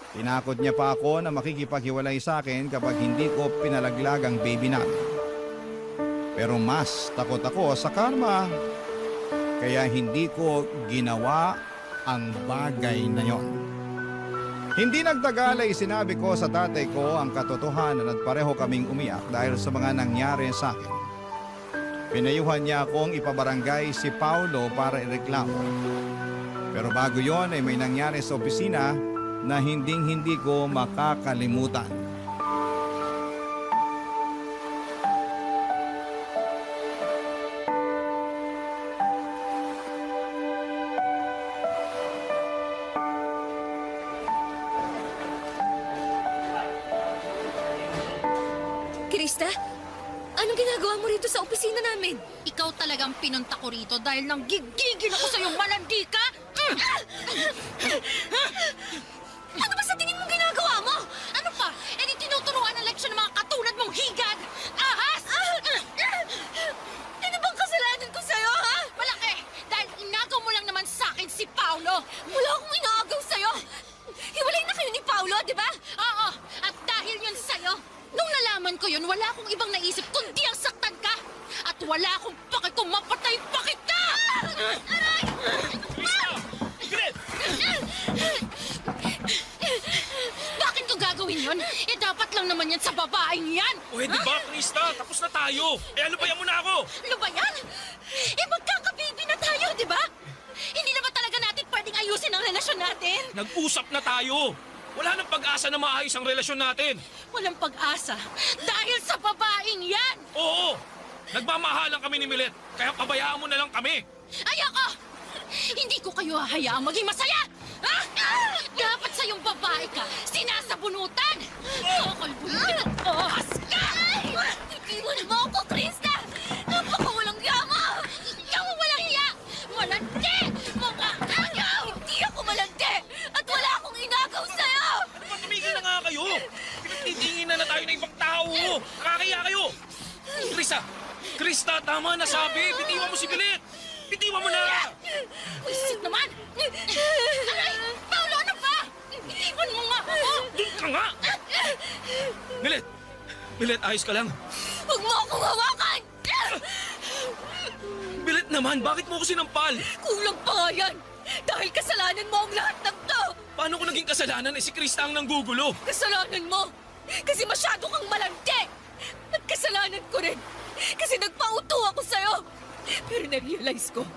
Tinakot niya pa ako na makikipaghiwalay sa akin kapag hindi ko pinalaglag ang baby namin. Pero mas takot ako sa karma, kaya hindi ko ginawa ang bagay na yon. Hindi nagtagal ay sinabi ko sa tatay ko ang katotohanan at pareho kaming umiyak dahil sa mga nangyari sa akin. Pinayuhan niya akong ipabarangay si Paolo para ireklamo. Pero bago yon ay may nangyari sa opisina na hindi ko makakalimutan. Krista, anong ginagawa mo rito sa opisina namin? Ikaw talagang pinunta ko rito dahil nang gigigil ako sa'yong malandi ka. Ano ba sa tingin mo ginagawa mo? Ano pa? Eh di tinuturuan ang leksyon ng mga katulad mong higad! Ahas! Ano bang kasalanan ko sa'yo, ha? Malaki! Dahil inagaw mo lang naman sa akin si Paolo! Wala akong inaagaw sa'yo. Hiwalay na kayo ni Paolo, di ba? Oo! At dahil yun sa'yo, nung nalaman ko yun, wala akong ibang naisip kundi ang saktan ka! At wala akong paki kung mapatay pa kita! Aray! Bakit ko gagawin yun? Eh dapat lang naman yan sa babaeng yan! Pwede ba, Krista? Tapos na tayo. Alubayan mo na ako. Ano ba yan? Eh magkakababy na tayo, di ba? Hindi naman talaga natin pwedeng ayusin ang relasyon natin. Nag-usap na tayo! Wala nang pag-asa na maayos ang relasyon natin! Walang pag-asa dahil sa babaeng yan. Oo! Nagmamahalan kami ni Milet, kaya pabayaan mo na lang kami! Ayoko! Hindi ko kayo hahayaang maging masaya! Ha? Dapat sa yung babae ka, sinasabunutan! Kakalbunutin ang ahas ka! Iwan mo ako, Krista! Napakawalang yama! Ikaw ang walang hiya! Malandi! Mga agaw! Hindi ako malandi! At wala akong inagaw sa'yo! Tumigil na nga kayo! Pinagtitingin na tayo ng ibang tao! Nakakaya kayo! Krista, tama na sabi! Bitiwan mo si Milet! Bitiwan mo na! Wisit naman! Aray! Paulo, ano ba? Itiwan mo nga ako! Doon ka nga! Milet, ayos ka lang? Huwag mo akong hawakan! Milet naman, bakit mo ako sinampal? Kulang pa nga yan! Dahil kasalanan mo ang lahat ng to! Paano ko naging kasalanan si Krista ang nanggugulo? Kasalanan mo! Kasi masyado kang malandi! At kasalanan ko rin! Kasi nagpauto ako sa'yo! Pero na-realize ko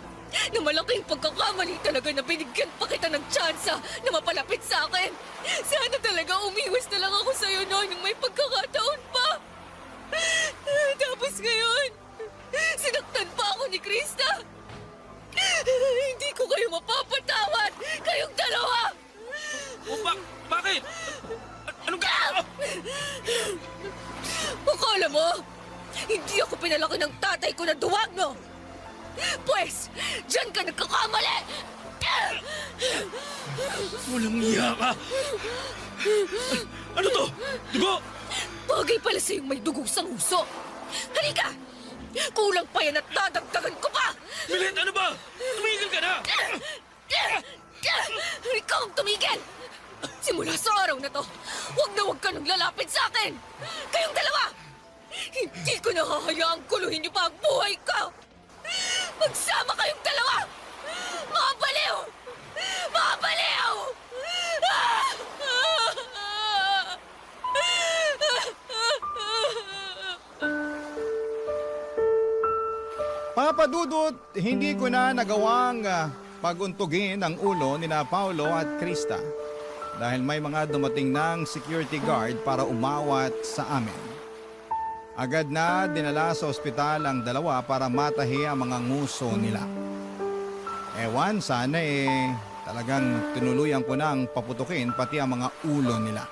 na malaking pagkakamali talaga na binigyan pa kita ng tsansa na mapalapit sa akin. Sana talaga umiwas na lang ako sa'yo noon nung may pagkakataon pa. Tapos ngayon, sinaktan pa ako ni Krista. Hindi ko kayo mapapatawad! Kayong dalawa! O bakit? Anong gagawin? Akala mo, hindi ako pinalaki ng tatay ko na duwag, no? Pwes, dyan ka nagkakamali! Walang iya ka! Ano to? Dugo! Bagay pala sa'yong may dugo sa uso. Halika! Kulang pa yan at dadagdagan ko pa! Milet, ano ba? Tumigil ka na! Ikaw ang tumigil! Simula sa araw na to, huwag ka nang lalapit sa akin! Kayong dalawa! Hindi ko nahahayaang kuluhin niyo pa ang buhay ko! Magsama kayong dalawa! Mga baliw! Mga baliw! Papa Dudut, hindi ko na nagawang paguntugin ang ulo ni na Paulo at Krista dahil may mga dumating ng security guard para umawat sa amin. Agad na dinala sa ospital ang dalawa para matahi ang mga nguso nila. Ewan, sana talagang tinuluyan ko nang paputukin pati ang mga ulo nila.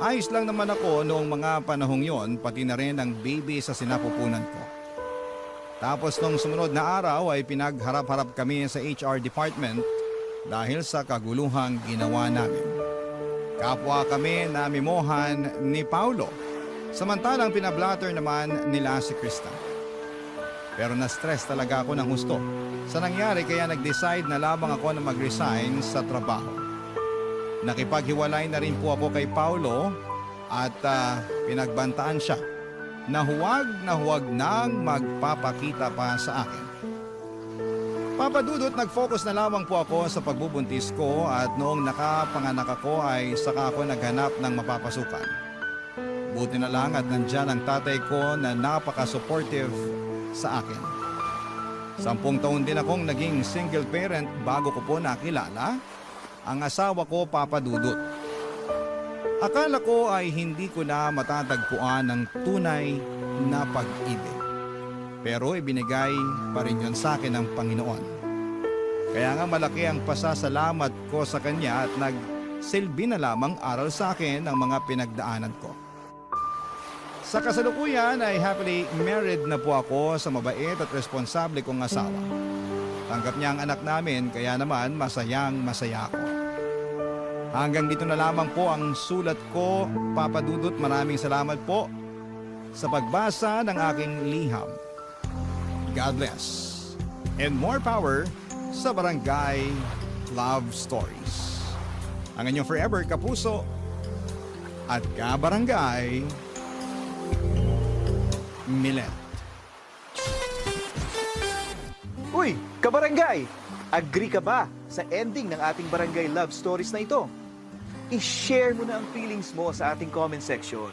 Ayos lang naman ako noong mga panahong yon, pati na rin ang baby sa sinapupunan ko. Tapos nung sumunod na araw ay pinagharap-harap kami sa HR department dahil sa kaguluhang ginawa namin. Kapwa kami na mimohan ni Paulo, samantalang pinablatter naman nila si Krista. Pero na-stress talaga ako ng husto sa nangyari kaya nag-decide na labang ako na mag-resign sa trabaho. Nakipaghiwalay na rin po ako kay Paulo at pinagbantaan siya na huwag nang magpapakita pa sa akin. Papa Dudut, nag-focus na lamang po ako sa pagbubuntis ko at noong nakapanganak ako ay saka ako naghanap ng mapapasukan. Buti na lang at nandyan ang tatay ko na napaka-supportive sa akin. 10 taon din akong naging single parent bago ko po nakilala ang asawa ko, Papa Dudut. Akala ko ay hindi ko na matatagpuan ng tunay na pag-ibig. Pero ibinigay pa rin yun sa akin ng Panginoon. Kaya nga malaki ang pasasalamat ko sa Kanya at nagsilbi na lamang aral sa akin ang mga pinagdaanan ko. Sa kasalukuyan ay happily married na po ako sa mabait at responsable kong asawa. Tanggap niya ang anak namin kaya naman masayang masaya ako. Hanggang dito na lamang po ang sulat ko, Papa Dudut. Maraming salamat po sa pagbasa ng aking liham. God bless. And more power sa Barangay Love Stories. Ang inyong forever kapuso at kabarangay, Milet. Uy, kabarangay! Agree ka ba sa ending ng ating barangay love stories na ito? I-share mo na ang feelings mo sa ating comment section.